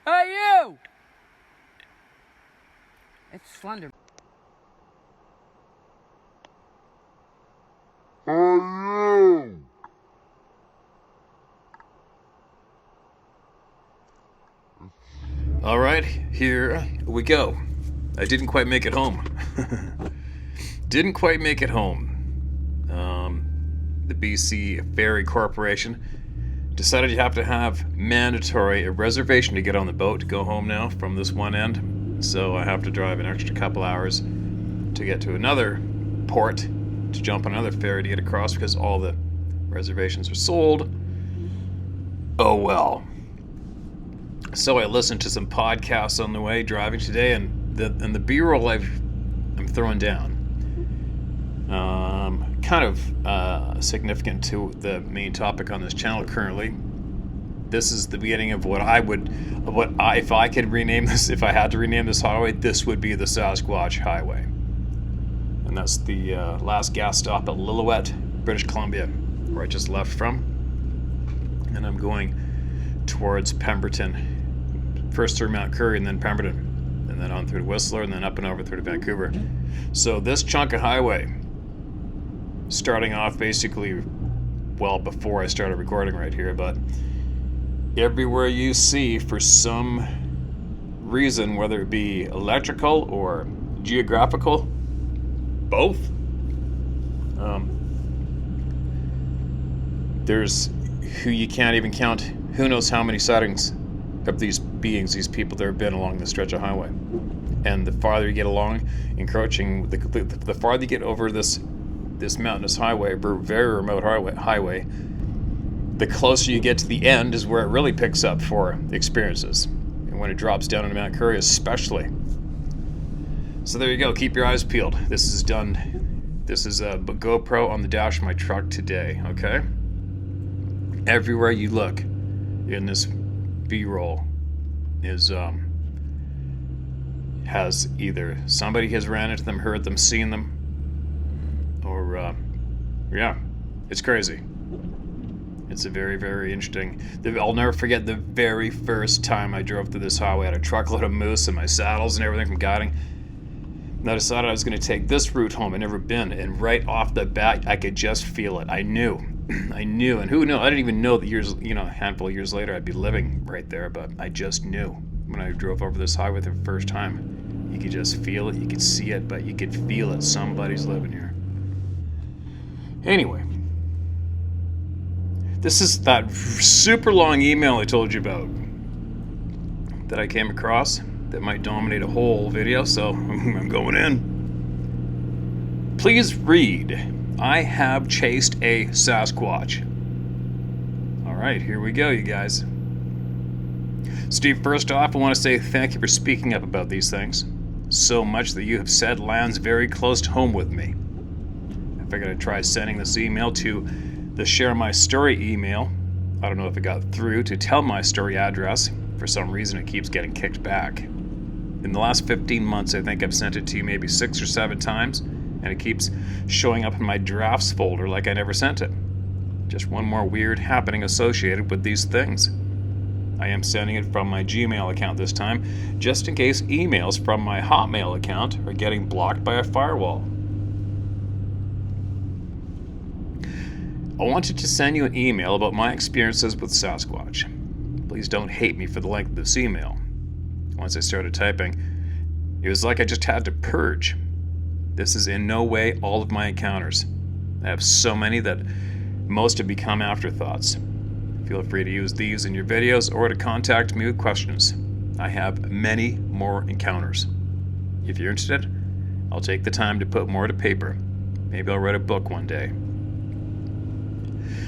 Hey, you! It's Slender. All right, here we go. I didn't quite make it home. Didn't quite make it home. The BC Ferry Corporation decided you have to have mandatory a reservation to get on the boat to go home now from this one end. So I have to drive an extra couple hours to get to another port to jump on another ferry to get across because all the reservations are sold. Oh well. So I listened to some podcasts on the way driving today, and the B-roll I'm throwing down. Kind of significant to the main topic on this channel currently. This is the beginning of if I could rename this, if I had to rename this highway, this would be the Sasquatch Highway. And that's the last gas stop at Lillooet, British Columbia, where I just left from. And I'm going towards Pemberton, first through Mount Currie and then Pemberton, and then on through to Whistler and then up and over through to Vancouver. So this chunk of highway, starting off basically, well, before I started recording right here, but everywhere you see, for some reason, whether it be electrical or geographical, both, there's who you can't even count, who knows how many sightings of these beings, these people that have been along this stretch of highway. And the farther you get along, encroaching, the farther you get over this mountainous highway, very remote highway, the closer you get to the end is where it really picks up for experiences. And when it drops down into Mount Currie especially. So there you go, keep your eyes peeled. This is done. This is a GoPro on the dash of my truck today, okay? Everywhere you look in this B-roll is has either somebody has ran into them, heard them, seen them, or yeah, it's crazy. It's a very, very interesting. I'll never forget the very first time I drove through this highway. I had a truckload of moose and my saddles and everything from guiding. And I decided I was going to take this route home. I'd never been, and right off the bat, I could just feel it. I knew, and who knew? I didn't even know that a handful of years later, I'd be living right there. But I just knew when I drove over this highway the first time. You could just feel it. You could see it, but you could feel it. Somebody's living here. Anyway, this is that super long email I told you about that I came across that might dominate a whole video, so I'm going in. Please read. I have chased a Sasquatch. All right, here we go, you guys. Steve, first off, I want to say thank you for speaking up about these things. So much that you have said lands very close to home with me. I figured I'd try sending this email to the Share My Story email. I don't know if it got through to Tell My Story address. For some reason, it keeps getting kicked back. In the last 15 months, I think I've sent it to you maybe 6 or 7 times, and it keeps showing up in my drafts folder like I never sent it. Just one more weird happening associated with these things. I am sending it from my Gmail account this time, just in case emails from my Hotmail account are getting blocked by a firewall. I wanted to send you an email about my experiences with Sasquatch. Please don't hate me for the length of this email. Once I started typing, it was like I just had to purge. This is in no way all of my encounters. I have so many that most have become afterthoughts. Feel free to use these in your videos or to contact me with questions. I have many more encounters. If you're interested, I'll take the time to put more to paper. Maybe I'll write a book one day.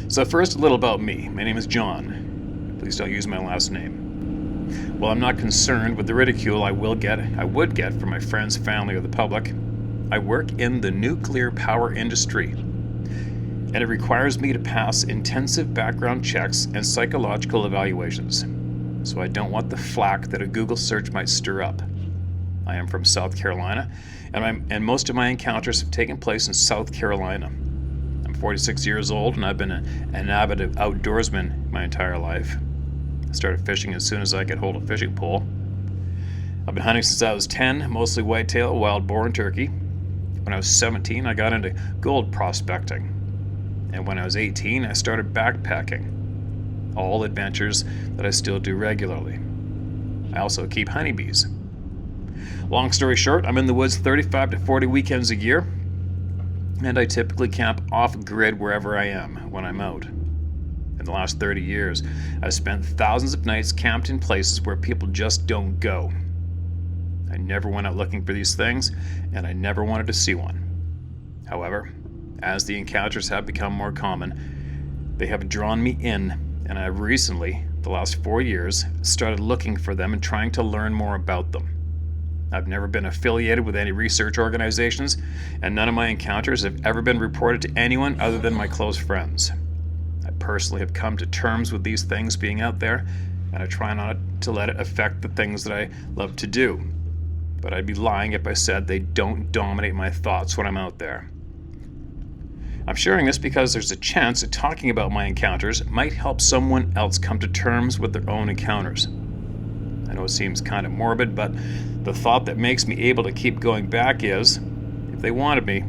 So first, a little about me. My name is John. Please don't use my last name. While I'm not concerned with the ridicule I would get from my friends, family, or the public, I work in the nuclear power industry, and it requires me to pass intensive background checks and psychological evaluations, so I don't want the flack that a Google search might stir up. I am from South Carolina, and most of my encounters have taken place in South Carolina. I'm 46 years old, and I've been an avid outdoorsman my entire life. Started fishing as soon as I could hold a fishing pole. I've been hunting since I was 10, mostly whitetail, wild boar, and turkey. When I was 17, I got into gold prospecting. And when I was 18, I started backpacking. All adventures that I still do regularly. I also keep honeybees. Long story short, I'm in the woods 35 to 40 weekends a year, and I typically camp off-grid wherever I am when I'm out. In the last 30 years, I've spent thousands of nights camped in places where people just don't go. I never went out looking for these things, and I never wanted to see one. However, as the encounters have become more common, they have drawn me in, and I've recently, the last 4 years, started looking for them and trying to learn more about them. I've never been affiliated with any research organizations, and none of my encounters have ever been reported to anyone other than my close friends. I personally have come to terms with these things being out there, and I try not to let it affect the things that I love to do. But I'd be lying if I said they don't dominate my thoughts when I'm out there. I'm sharing this because there's a chance that talking about my encounters might help someone else come to terms with their own encounters. I know it seems kind of morbid, but the thought that makes me able to keep going back is, if they wanted me,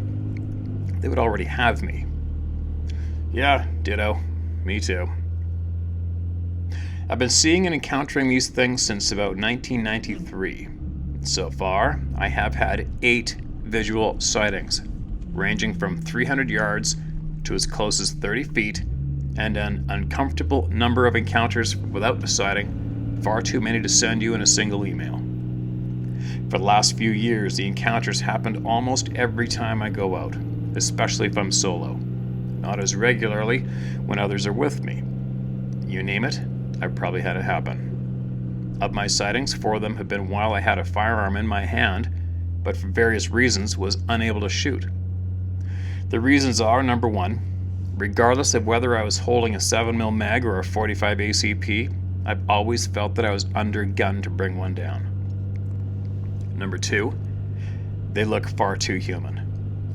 they would already have me. Yeah, ditto. Me too. I've been seeing and encountering these things since about 1993. So far, I have had 8 visual sightings, ranging from 300 yards to as close as 30 feet, and an uncomfortable number of encounters without the sighting, far too many to send you in a single email. For the last few years, the encounters happened almost every time I go out, especially if I'm solo. Not as regularly when others are with me. You name it, I've probably had it happen. Of my sightings, 4 of them have been while I had a firearm in my hand, but for various reasons was unable to shoot. The reasons are, number 1, regardless of whether I was holding a 7mm mag or a 45 ACP, I've always felt that I was undergunned to bring one down. Number 2, they look far too human.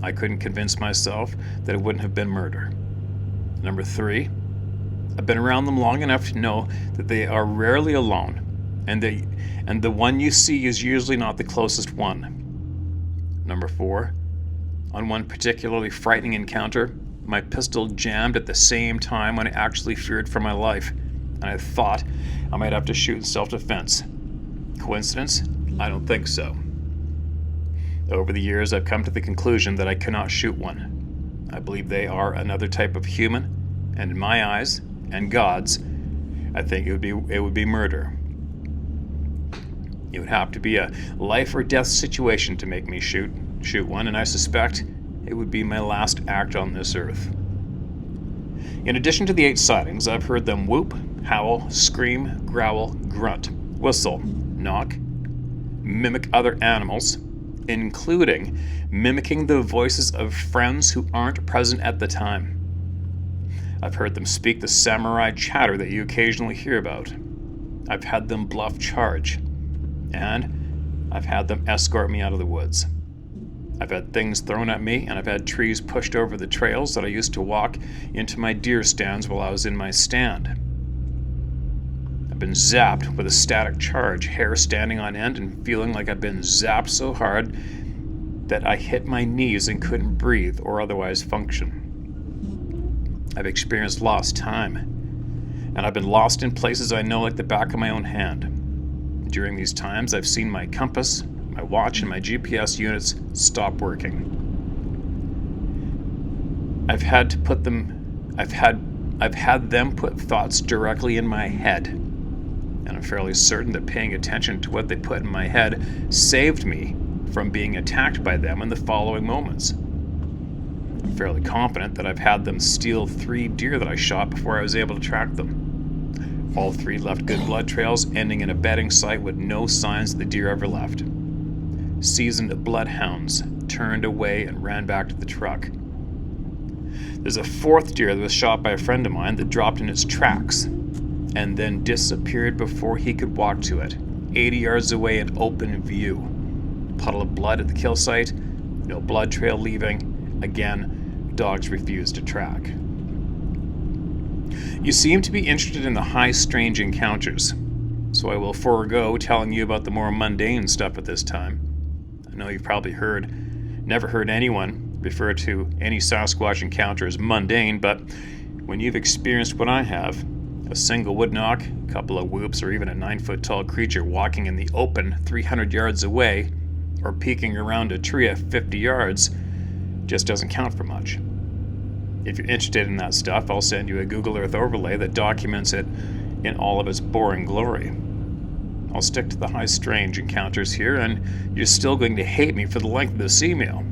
I couldn't convince myself that it wouldn't have been murder. Number 3, I've been around them long enough to know that they are rarely alone, and the one you see is usually not the closest one. Number 4, on one particularly frightening encounter, my pistol jammed at the same time when I actually feared for my life, and I thought I might have to shoot in self-defense. Coincidence? I don't think so. Over the years, I've come to the conclusion that I cannot shoot one. I believe they are another type of human, and in my eyes, and God's, I think it would be murder. It would have to be a life or death situation to make me shoot one, and I suspect it would be my last act on this earth. In addition to the 8 sightings, I've heard them whoop, howl, scream, growl, grunt, whistle, knock, mimic other animals, including mimicking the voices of friends who aren't present at the time. I've heard them speak the samurai chatter that you occasionally hear about. I've had them bluff charge, and I've had them escort me out of the woods. I've had things thrown at me, and I've had trees pushed over the trails that I used to walk into my deer stands while I was in my stand. I've been zapped with a static charge, hair standing on end and feeling like I've been zapped so hard that I hit my knees and couldn't breathe or otherwise function. I've experienced lost time, and I've been lost in places I know like the back of my own hand. During these times, I've seen my compass, my watch, and my GPS units stop working. I've had them put thoughts directly in my head, and I'm fairly certain that paying attention to what they put in my head saved me from being attacked by them in the following moments. I'm fairly confident that I've had them steal 3 deer that I shot before I was able to track them. All 3 left good blood trails, ending in a bedding site with no signs the deer ever left. Seasoned bloodhounds turned away and ran back to the truck. There's a 4th deer that was shot by a friend of mine that dropped in its tracks and then disappeared before he could walk to it, 80 yards away in open view. Puddle of blood at the kill site, no blood trail leaving. Again, dogs refused to track. You seem to be interested in the high strange encounters, so I will forego telling you about the more mundane stuff at this time. I know you've probably never heard anyone refer to any Sasquatch encounter as mundane, but when you've experienced what I have, a single wood knock, a couple of whoops, or even a 9-foot tall creature walking in the open 300 yards away, or peeking around a tree at 50 yards, just doesn't count for much. If you're interested in that stuff, I'll send you a Google Earth overlay that documents it in all of its boring glory. I'll stick to the high strange encounters here, and you're still going to hate me for the length of this email.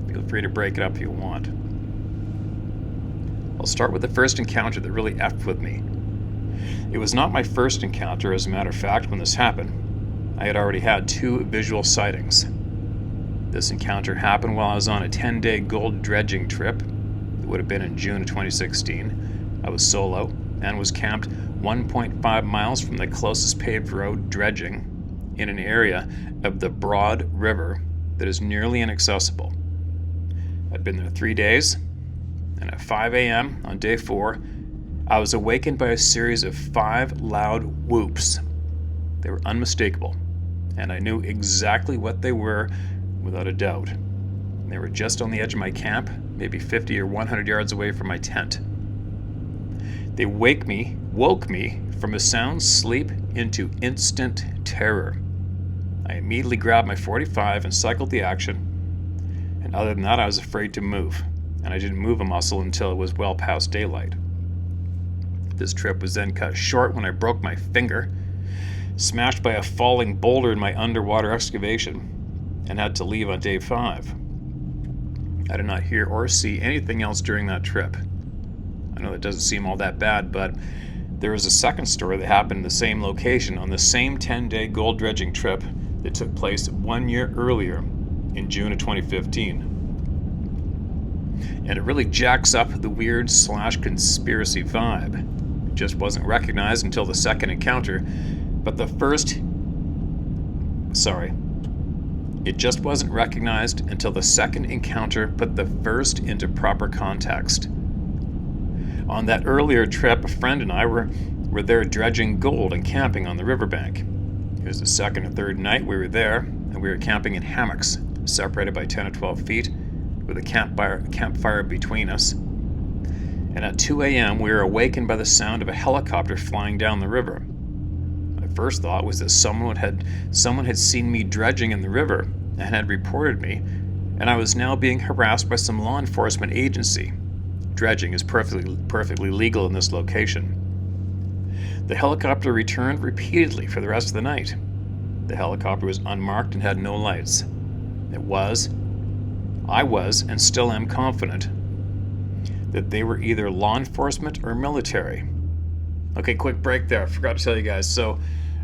Feel free to break it up if you want. I'll start with the first encounter that really effed with me. It was not my first encounter, as a matter of fact. When this happened, I had already had 2 visual sightings. This encounter happened while I was on a 10-day gold dredging trip. It would have been in June of 2016. I was solo and was camped 1.5 miles from the closest paved road dredging in an area of the broad river that is nearly inaccessible. I'd been there 3 days, and at 5 a.m. on day 4, I was awakened by a series of 5 loud whoops. They were unmistakable, and I knew exactly what they were without a doubt. They were just on the edge of my camp, maybe 50 or 100 yards away from my tent. They woke me from a sound sleep into instant terror. I immediately grabbed my .45 and cycled the action, and other than that, I was afraid to move, and I didn't move a muscle until it was well past daylight. This trip was then cut short when I broke my finger, smashed by a falling boulder in my underwater excavation, and had to leave on day 5. I did not hear or see anything else during that trip. I know that doesn't seem all that bad, but there is a second story that happened in the same location on the same 10-day gold dredging trip that took place 1 year earlier in June of 2015. And it really jacks up the weird/conspiracy vibe. It just wasn't recognized until the second encounter, but It just wasn't recognized until the second encounter put the first into proper context. On that earlier trip, a friend and I were there dredging gold and camping on the riverbank. It was the second or third night we were there, and we were camping in hammocks, separated by 10 or 12 feet, with a campfire between us. And at 2 a.m., we were awakened by the sound of a helicopter flying down the river. My first thought was that someone had seen me dredging in the river and had reported me, and I was now being harassed by some law enforcement agency. Dredging is perfectly legal in this location. The helicopter returned repeatedly for the rest of the night. The helicopter was unmarked and had no lights. I was, and still am confident, that they were either law enforcement or military. Okay, quick break there. I forgot to tell you guys. So,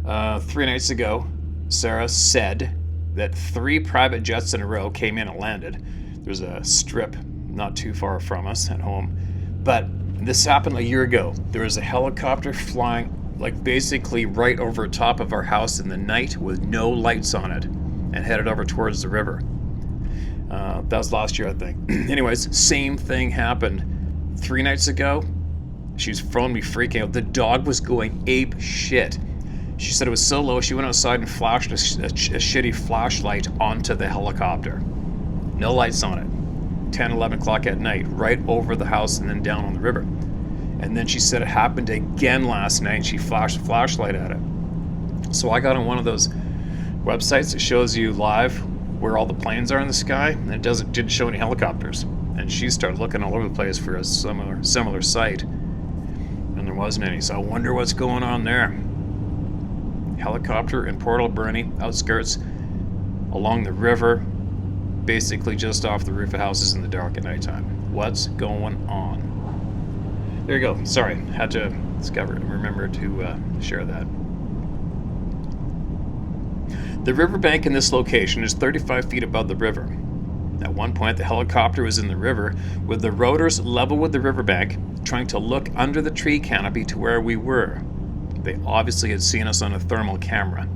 3 nights ago, Sarah said that 3 private jets in a row came in and landed. There's a strip not too far from us at home. But this happened a year ago. There was a helicopter flying basically right over top of our house in the night with no lights on it and headed over towards the river. That was last year, I think. Anyways, same thing happened 3 nights ago. She's phoned me freaking out. The dog was going ape shit. She said it was so low, she went outside and flashed a shitty flashlight onto the helicopter. No lights on it. 10, 11 o'clock at night, right over the house and then down on the river. And then she said it happened again last night and she flashed a flashlight at it. So I got on one of those websites that shows you live where all the planes are in the sky, and it didn't show any helicopters. And she started looking all over the place for a similar site, and there wasn't any. So I wonder what's going on there. Helicopter in Port Alberni, outskirts, along the river, basically just off the roof of houses in the dark at nighttime. What's going on? There you go. Sorry, had to remember to share that. The riverbank in this location is 35 feet above the river. At one point, the helicopter was in the river with the rotors level with the riverbank, trying to look under the tree canopy to where we were. They obviously had seen us on a thermal camera.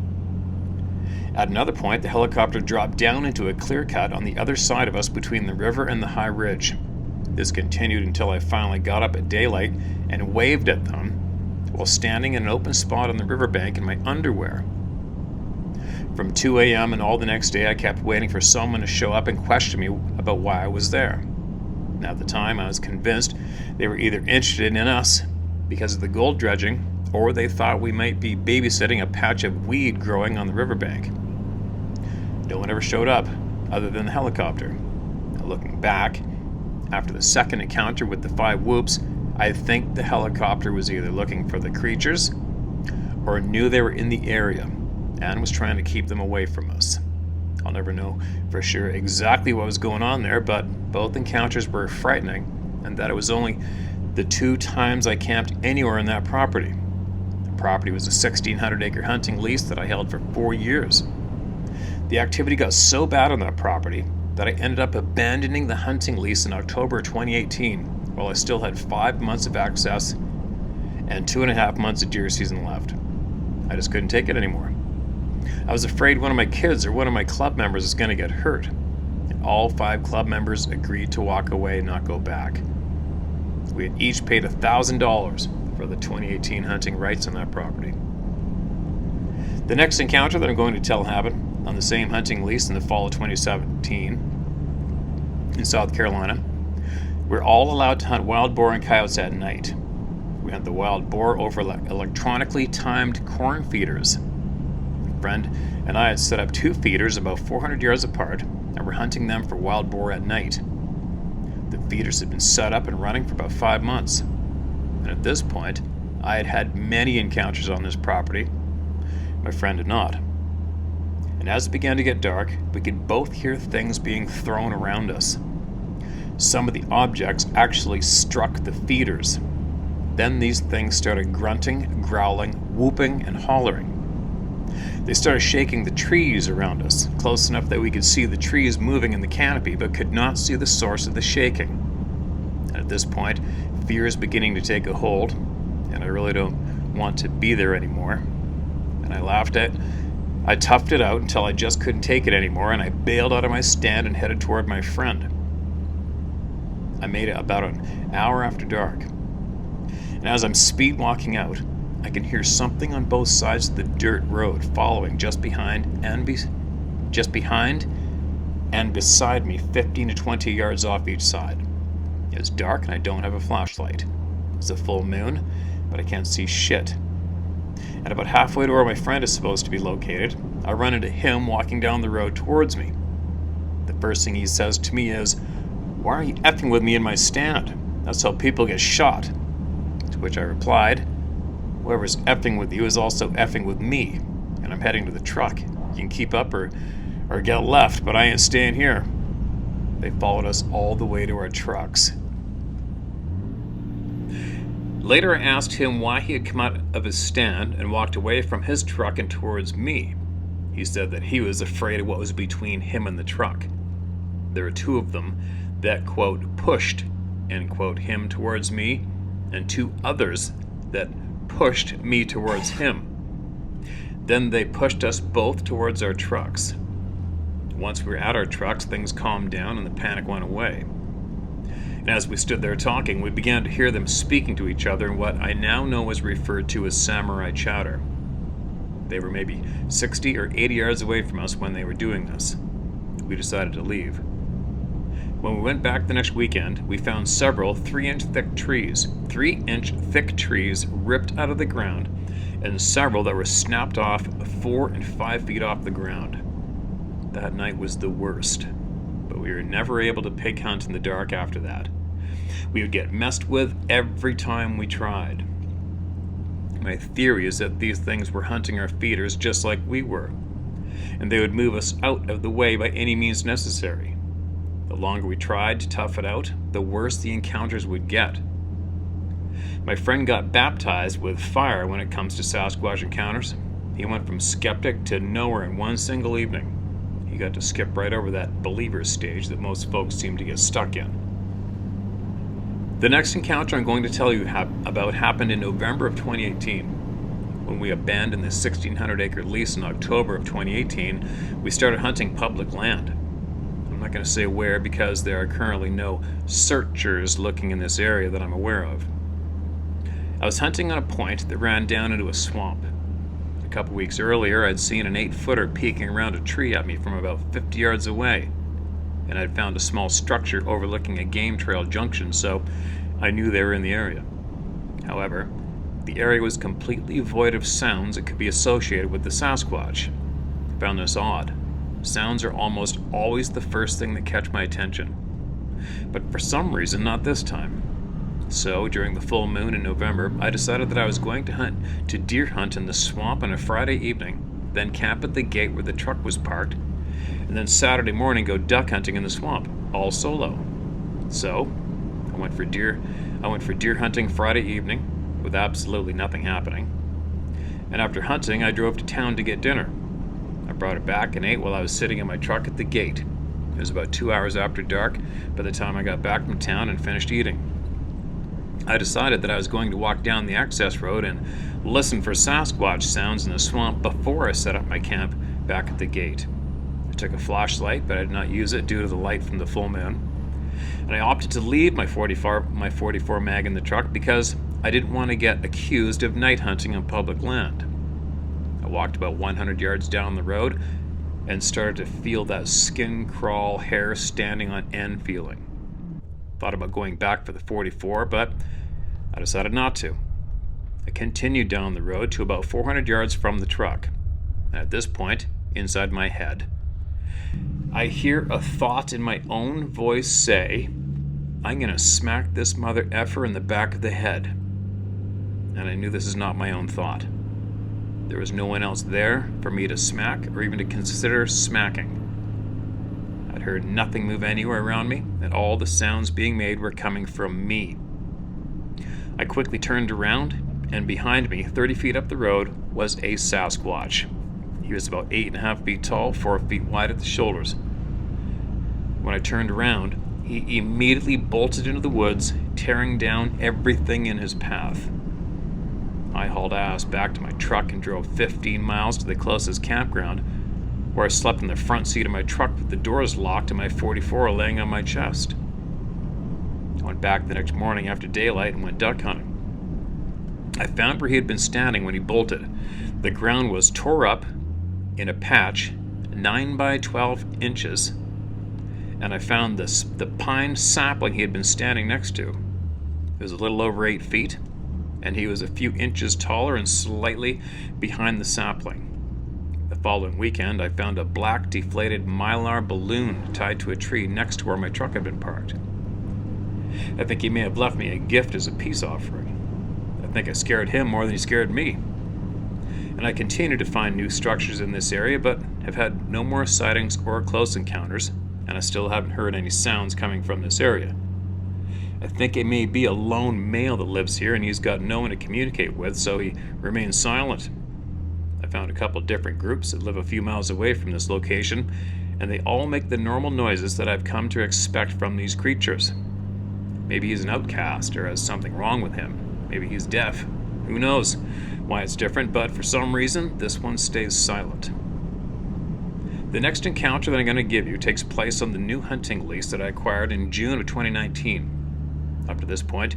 At another point, the helicopter dropped down into a clear cut on the other side of us between the river and the high ridge. This continued until I finally got up at daylight and waved at them while standing in an open spot on the riverbank in my underwear. From 2 a.m. and all the next day, I kept waiting for someone to show up and question me about why I was there. At the time, I was convinced they were either interested in us because of the gold dredging, or they thought we might be babysitting a patch of weed growing on the riverbank. No one ever showed up, other than the helicopter. Now, looking back, after the second encounter with the 5 whoops, I think the helicopter was either looking for the creatures or knew they were in the area and was trying to keep them away from us. I'll never know for sure exactly what was going on there, but both encounters were frightening, and that it was only the 2 times I camped anywhere on that property. The property was a 1,600-acre hunting lease that I held for 4 years. The activity got so bad on that property that I ended up abandoning the hunting lease in October 2018, while I still had 5 months of access and 2.5 months of deer season left. I just couldn't take it anymore. I was afraid one of my kids or one of my club members was going to get hurt. And all 5 club members agreed to walk away and not go back. We had each paid $1,000 for the 2018 hunting rights on that property. The next encounter that I'm going to tell happened on the same hunting lease in the fall of 2017 in South Carolina. We're all allowed to hunt wild boar and coyotes at night. We hunt the wild boar over electronically timed corn feeders. A friend and I had set up 2 feeders about 400 yards apart and were hunting them for wild boar at night. The feeders had been set up and running for about 5 months. And at this point, I had had many encounters on this property. My friend had not. And as it began to get dark, we could both hear things being thrown around us. Some of the objects actually struck the feeders. Then these things started grunting, growling, whooping, and hollering. They started shaking the trees around us, close enough that we could see the trees moving in the canopy, but could not see the source of the shaking. And at this point, fear is beginning to take a hold, and I really don't want to be there anymore. And I toughed it out until I just couldn't take it anymore, and I bailed out of my stand and headed toward my friend. I made it about an hour after dark. And as I'm speed walking out, I can hear something on both sides of the dirt road following just behind and beside me 15 to 20 yards off each side. It's dark and I don't have a flashlight. It's a full moon, but I can't see shit. And about halfway to where my friend is supposed to be located, I run into him walking down the road towards me. The first thing he says to me is, "Why are you effing with me in my stand? That's how people get shot." To which I replied, "Whoever's effing with you is also effing with me, and I'm heading to the truck. You can keep up or get left, but I ain't staying here." They followed us all the way to our trucks. Later I asked him why he had come out of his stand and walked away from his truck and towards me. He said that he was afraid of what was between him and the truck. There were 2 of them that, quote, pushed, end quote, him towards me, and 2 others that pushed me towards him. Then they pushed us both towards our trucks. Once we were at our trucks, things calmed down and the panic went away. And as we stood there talking, we began to hear them speaking to each other in what I now know is referred to as samurai chatter. They were maybe 60 or 80 yards away from us when they were doing this. We decided to leave. When we went back the next weekend, we found several 3-inch thick trees ripped out of the ground, and several that were snapped off 4 and 5 feet off the ground. That night was the worst, but we were never able to pig hunt in the dark after that. We would get messed with every time we tried. My theory is that these things were hunting our feeders just like we were, and they would move us out of the way by any means necessary. The longer we tried to tough it out, the worse the encounters would get. My friend got baptized with fire when it comes to Sasquatch encounters. He went from skeptic to knower in one single evening. He got to skip right over that believer stage that most folks seem to get stuck in. The next encounter I'm going to tell you about happened in November of 2018. When we abandoned the 1,600-acre lease in October of 2018, we started hunting public land. I'm not going to say where because there are currently no searchers looking in this area that I'm aware of. I was hunting on a point that ran down into a swamp. A couple weeks earlier, I'd seen an 8-footer peeking around a tree at me from about 50 yards away, and I'd found a small structure overlooking a game trail junction, so I knew they were in the area. However, the area was completely void of sounds that could be associated with the Sasquatch. I found this odd. Sounds are almost always the first thing that catch my attention. But for some reason, not this time. So, during the full moon in November, I decided that I was going to deer hunt in the swamp on a Friday evening, then camp at the gate where the truck was parked, and then Saturday morning go duck hunting in the swamp, all solo. So, I went for deer hunting Friday evening, with absolutely nothing happening. And after hunting, I drove to town to get dinner. I brought it back and ate while I was sitting in my truck at the gate. It was about 2 hours after dark by the time I got back from town and finished eating. I decided that I was going to walk down the access road and listen for Sasquatch sounds in the swamp before I set up my camp back at the gate. I took a flashlight, but I did not use it due to the light from the full moon. And I opted to leave my 44 mag in the truck because I didn't want to get accused of night hunting on public land. I walked about 100 yards down the road and started to feel that skin crawl, hair standing on end feeling. Thought about going back for the 44, but I decided not to. I continued down the road to about 400 yards from the truck. And at this point, inside my head, I hear a thought in my own voice say, "I'm gonna smack this mother effer in the back of the head." And I knew this is not my own thought. There was no one else there for me to smack or even to consider smacking. I'd heard nothing move anywhere around me, and all the sounds being made were coming from me. I quickly turned around, and behind me, 30 feet up the road, was a Sasquatch. He was about 8.5 feet tall, 4 feet wide at the shoulders. When I turned around, he immediately bolted into the woods, tearing down everything in his path. I hauled ass back to my truck and drove 15 miles to the closest campground, where I slept in the front seat of my truck with the doors locked and my 44 laying on my chest. I went back the next morning after daylight and went duck hunting. I found where he had been standing when he bolted. The ground was tore up in a patch 9 by 12 inches, and I found the pine sapling he had been standing next to. It was a little over 8 feet, and he was a few inches taller and slightly behind the sapling. The following weekend, I found a black deflated mylar balloon tied to a tree next to where my truck had been parked. I think he may have left me a gift as a peace offering. I think I scared him more than he scared me. And I continue to find new structures in this area, but have had no more sightings or close encounters, and I still haven't heard any sounds coming from this area. I think it may be a lone male that lives here, and he's got no one to communicate with, so he remains silent. I found a couple different groups that live a few miles away from this location, and they all make the normal noises that I've come to expect from these creatures. Maybe he's an outcast or has something wrong with him. Maybe he's deaf. Who knows why it's different, but for some reason, this one stays silent. The next encounter that I'm going to give you takes place on the new hunting lease that I acquired in June of 2019. Up to this point,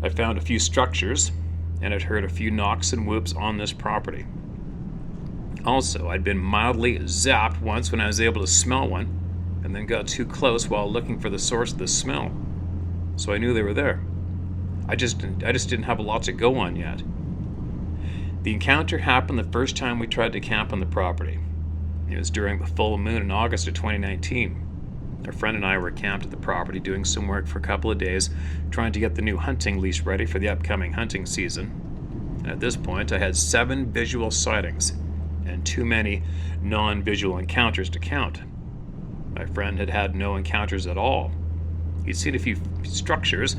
I found a few structures, and I'd heard a few knocks and whoops on this property. Also, I'd been mildly zapped once when I was able to smell one, and then got too close while looking for the source of the smell. So I knew they were there. I just didn't have a lot to go on yet. The encounter happened the first time we tried to camp on the property. It was during the full moon in August of 2019. Our friend and I were camped at the property doing some work for a couple of days, trying to get the new hunting lease ready for the upcoming hunting season. And at this point, I had 7 visual sightings and too many non-visual encounters to count. My friend had had no encounters at all. He'd seen a few structures,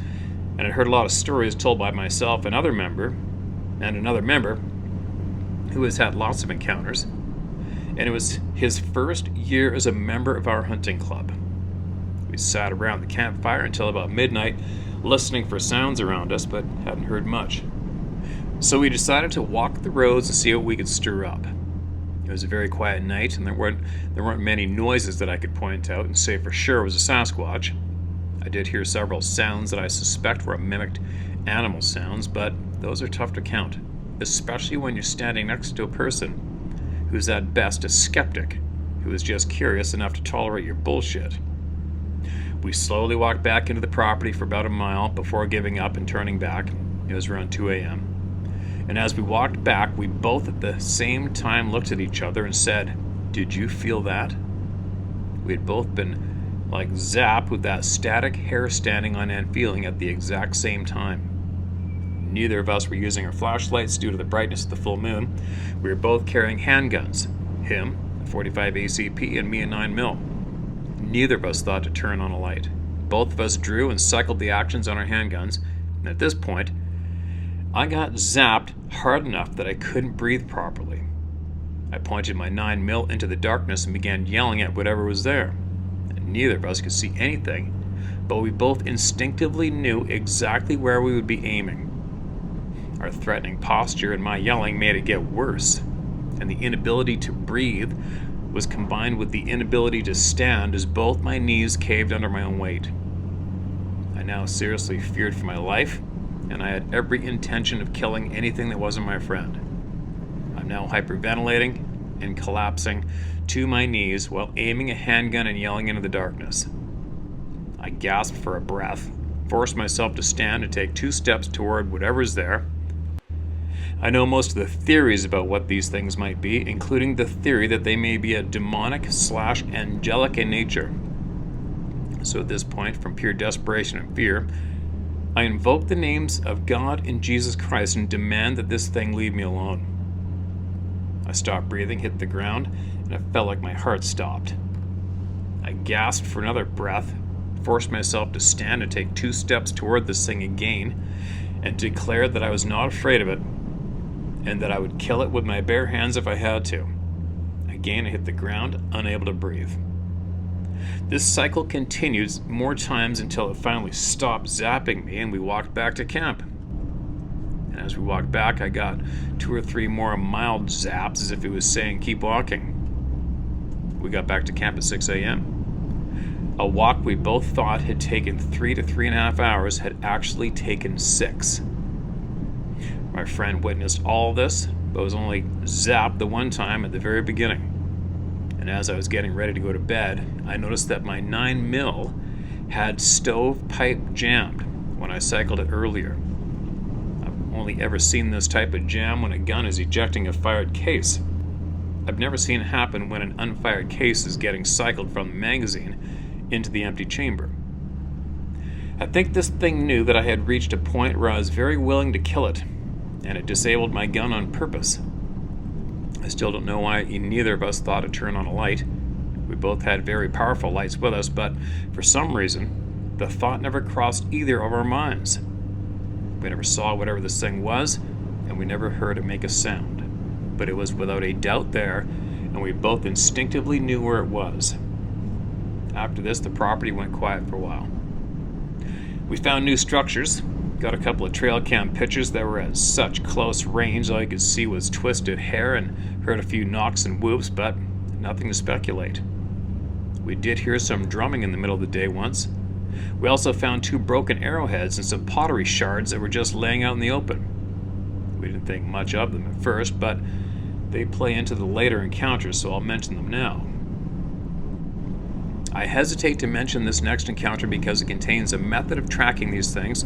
and had heard a lot of stories told by myself and another member who has had lots of encounters. And it was his first year as a member of our hunting club. We sat around the campfire until about midnight, listening for sounds around us, but hadn't heard much. So we decided to walk the roads and see what we could stir up. It was a very quiet night, and there weren't many noises that I could point out and say for sure it was a Sasquatch. I did hear several sounds that I suspect were mimicked animal sounds, but those are tough to count, especially when you're standing next to a person who's at best a skeptic, who is just curious enough to tolerate your bullshit. We slowly walked back into the property for about a mile before giving up and turning back. It was around 2 a.m. And as we walked back, we both at the same time looked at each other and said, "Did you feel that?" We had both been like zapped with that static hair standing on end feeling at the exact same time. Neither of us were using our flashlights due to the brightness of the full moon. We were both carrying handguns. Him, a 45 ACP, and me a 9mm. Neither of us thought to turn on a light. Both of us drew and cycled the actions on our handguns, and at this point, I got zapped hard enough that I couldn't breathe properly. I pointed my 9mm into the darkness and began yelling at whatever was there. And neither of us could see anything, but we both instinctively knew exactly where we would be aiming. Our threatening posture and my yelling made it get worse, and the inability to breathe was combined with the inability to stand as both my knees caved under my own weight. I now seriously feared for my life, and I had every intention of killing anything that wasn't my friend. I'm now hyperventilating and collapsing to my knees while aiming a handgun and yelling into the darkness. I gasped for a breath, forced myself to stand and take 2 steps toward whatever's there. I know most of the theories about what these things might be, including the theory that they may be a demonic/angelic in nature. So at this point, from pure desperation and fear, I invoke the names of God and Jesus Christ and demand that this thing leave me alone. I stopped breathing, hit the ground, and it felt like my heart stopped. I gasped for another breath, forced myself to stand and take 2 steps toward this thing again, and declared that I was not afraid of it, and that I would kill it with my bare hands if I had to. Again, I hit the ground, unable to breathe. This cycle continued more times until it finally stopped zapping me and we walked back to camp. And as we walked back, I got 2 or 3 more mild zaps as if it was saying, "Keep walking." We got back to camp at 6 a.m. A walk we both thought had taken 3 to 3.5 hours had actually taken 6. My friend witnessed all this, but was only zapped the one time at the very beginning. And as I was getting ready to go to bed, I noticed that my 9mm had stovepipe jammed when I cycled it earlier. I've only ever seen this type of jam when a gun is ejecting a fired case. I've never seen it happen when an unfired case is getting cycled from the magazine into the empty chamber. I think this thing knew that I had reached a point where I was very willing to kill it, and it disabled my gun on purpose. I still don't know why neither of us thought to turn on a light. We both had very powerful lights with us, but for some reason, the thought never crossed either of our minds. We never saw whatever this thing was, and we never heard it make a sound. But it was without a doubt there, and we both instinctively knew where it was. After this, the property went quiet for a while. We found new structures, got a couple of trail cam pictures that were at such close range all I could see was twisted hair, and heard a few knocks and whoops, but nothing to speculate. We did hear some drumming in the middle of the day once. We also found 2 broken arrowheads and some pottery shards that were just laying out in the open. We didn't think much of them at first, but they play into the later encounters, so I'll mention them now. I hesitate to mention this next encounter because it contains a method of tracking these things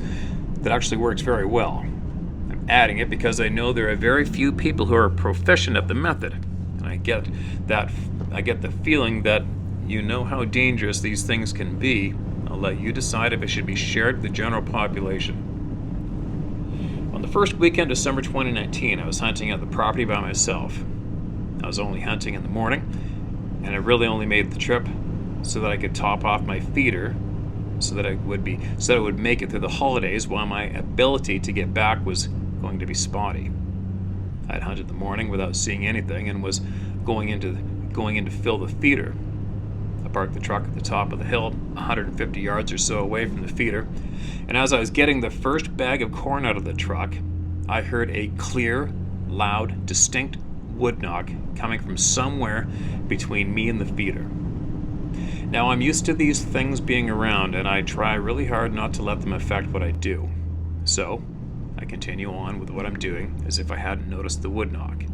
that actually works very well. I'm adding it because I know there are very few people who are proficient at the method, and I get the feeling that you know how dangerous these things can be. I'll let you decide if it should be shared with the general population. On the first weekend of summer 2019, I was hunting at the property by myself. I was only hunting in the morning, and I really only made the trip so that I could top off my feeder so that it would make it through the holidays while my ability to get back was going to be spotty. I had hunted the morning without seeing anything and was going in to fill the feeder. I parked the truck at the top of the hill, 150 yards or so away from the feeder, and as I was getting the first bag of corn out of the truck, I heard a clear, loud, distinct wood knock coming from somewhere between me and the feeder. Now, I'm used to these things being around, and I try really hard not to let them affect what I do. So, I continue on with what I'm doing as if I hadn't noticed the wood knock.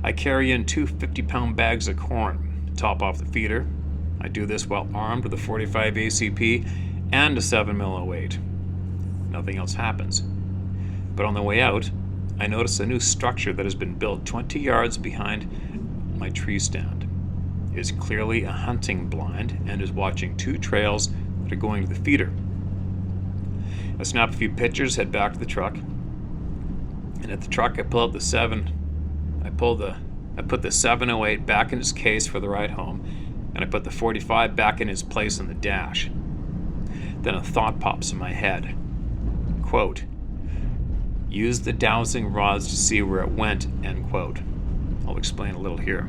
I carry in 2 50-pound bags of corn to top off the feeder. I do this while armed with a .45 ACP and a 7mm 08. Nothing else happens. But on the way out, I notice a new structure that has been built 20 yards behind my tree stand. It is clearly a hunting blind and is watching 2 trails that are going to the feeder. I snap a few pictures, head back to the truck, and at the truck I pull out the 7. I put the 708 back in its case for the ride home, and I put the 45 back in its place on the dash. Then a thought pops in my head. Quote, use the dowsing rods to see where it went, end quote. I'll explain a little here.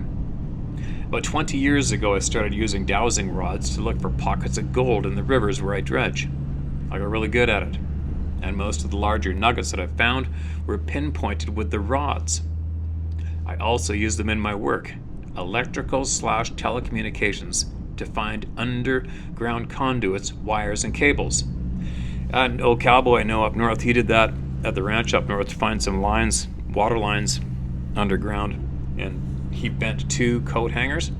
About 20 years ago, I started using dowsing rods to look for pockets of gold in the rivers where I dredge. I got really good at it, and most of the larger nuggets that I found were pinpointed with the rods. I also use them in my work, electrical/telecommunications, to find underground conduits, wires, and cables. An old cowboy I know up north, he did that at the ranch up north to find some lines, water lines, underground, and he bent 2 coat hangers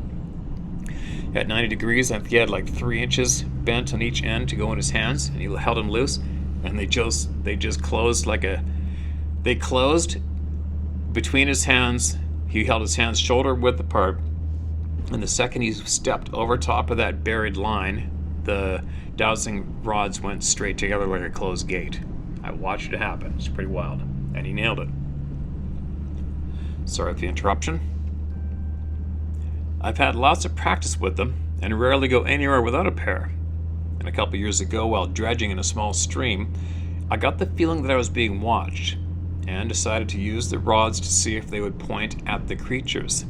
at 90 degrees. I think he had like 3 inches bent on each end to go in his hands, and he held them loose, and they just closed they closed between his hands. He held his hands shoulder width apart, and the second he stepped over top of that buried line, the dowsing rods went straight together like a closed gate. I watched it happen. It's pretty wild, and he nailed it. Sorry for the interruption. I've had lots of practice with them and rarely go anywhere without a pair. And a couple years ago, while dredging in a small stream, I got the feeling that I was being watched and decided to use the rods to see if they would point at the creatures.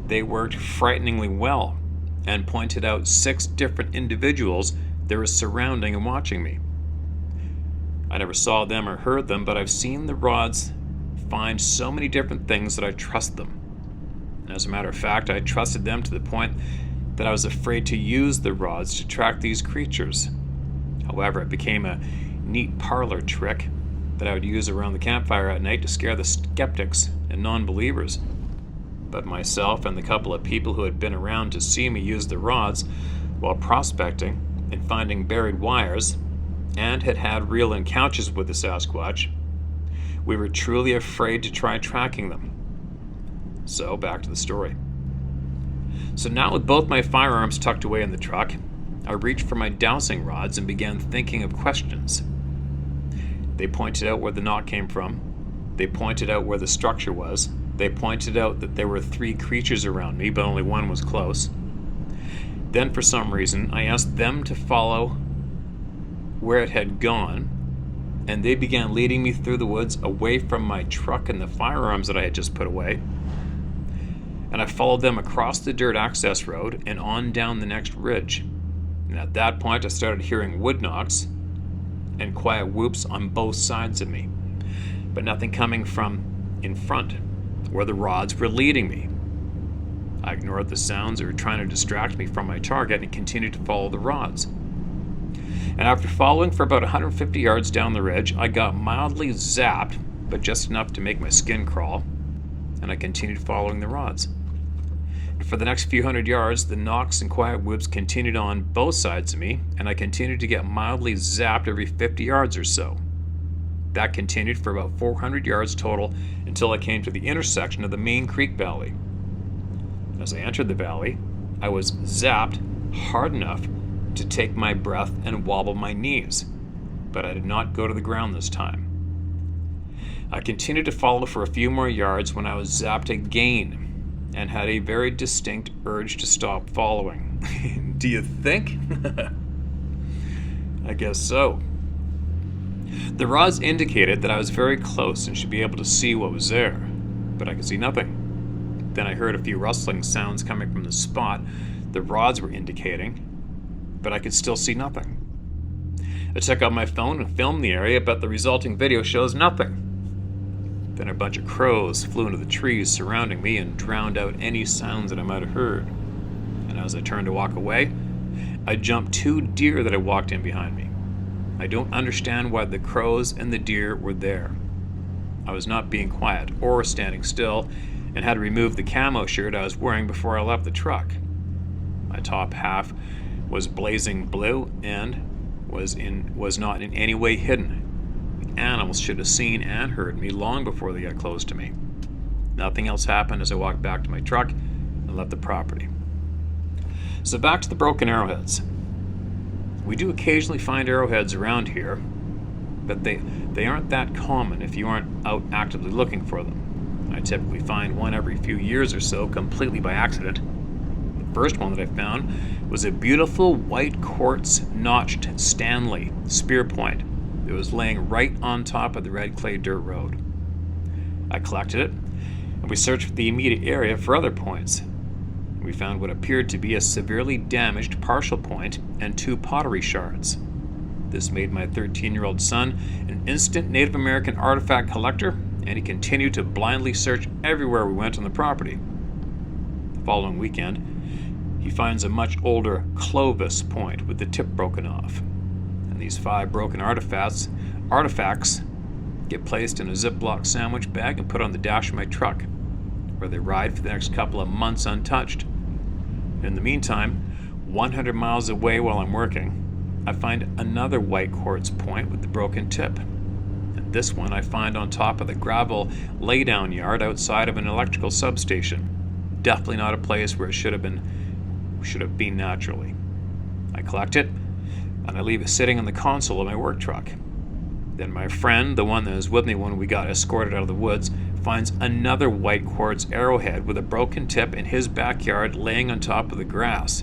They worked frighteningly well and pointed out 6 different individuals that were surrounding and watching me. I never saw them or heard them, but I've seen the rods find so many different things that I trust them. And as a matter of fact, I trusted them to the point that I was afraid to use the rods to track these creatures. However, it became a neat parlor trick that I would use around the campfire at night to scare the skeptics and non-believers. But myself and the couple of people who had been around to see me use the rods while prospecting and finding buried wires, and had had real encounters with the Sasquatch, we were truly afraid to try tracking them. So, back to the story. So now, with both my firearms tucked away in the truck, I reached for my dowsing rods and began thinking of questions. They pointed out where the knock came from. They pointed out where the structure was. They pointed out that there were 3 creatures around me, but only one was close. Then, for some reason, I asked them to follow where it had gone, and they began leading me through the woods away from my truck and the firearms that I had just put away. And I followed them across the dirt access road and on down the next ridge. And at that point, I started hearing wood knocks and quiet whoops on both sides of me, but nothing coming from in front, where the rods were leading me. I ignored the sounds that were trying to distract me from my target and continued to follow the rods. And after following for about 150 yards down the ridge, I got mildly zapped, but just enough to make my skin crawl, and I continued following the rods. And for the next few hundred yards, the knocks and quiet whoops continued on both sides of me, and I continued to get mildly zapped every 50 yards or so. That continued for about 400 yards total until I came to the intersection of the main creek valley. As I entered the valley, I was zapped hard enough to take my breath and wobble my knees, but I did not go to the ground this time. I continued to follow for a few more yards when I was zapped again and had a very distinct urge to stop following. Do you think? I guess so. The rods indicated that I was very close and should be able to see what was there, but I could see nothing. Then I heard a few rustling sounds coming from the spot the rods were indicating, but I could still see nothing. I took out my phone and filmed the area, but the resulting video shows nothing. Then a bunch of crows flew into the trees surrounding me and drowned out any sounds that I might have heard. And as I turned to walk away, I jumped 2 deer that had walked in behind me. I don't understand why the crows and the deer were there. I was not being quiet or standing still and had to remove the camo shirt I was wearing before I left the truck. My top half was blazing blue and was not in any way hidden. The animals should have seen and heard me long before they got close to me. Nothing else happened as I walked back to my truck and left the property. So back to the broken arrowheads. We do occasionally find arrowheads around here, but they aren't that common if you aren't out actively looking for them. I typically find one every few years or so completely by accident. The first one that I found was a beautiful white quartz notched Stanley spear point. It was laying right on top of the red clay dirt road. I collected it, and we searched the immediate area for other points. We found what appeared to be a severely damaged partial point and 2 pottery shards. This made my 13-year-old son an instant Native American artifact collector, and he continued to blindly search everywhere we went on the property. The following weekend, he finds a much older Clovis point with the tip broken off. And these 5 broken artifacts get placed in a Ziploc sandwich bag and put on the dash of my truck, where they ride for the next couple of months untouched. In the meantime, 100 miles away while I'm working, I find another white quartz point with the broken tip. And this one I find on top of the gravel laydown yard outside of an electrical substation. Definitely not a place where it should have been naturally. I collect it, and I leave it sitting on the console of my work truck. Then my friend, the one that was with me when we got escorted out of the woods, finds another white quartz arrowhead with a broken tip in his backyard laying on top of the grass.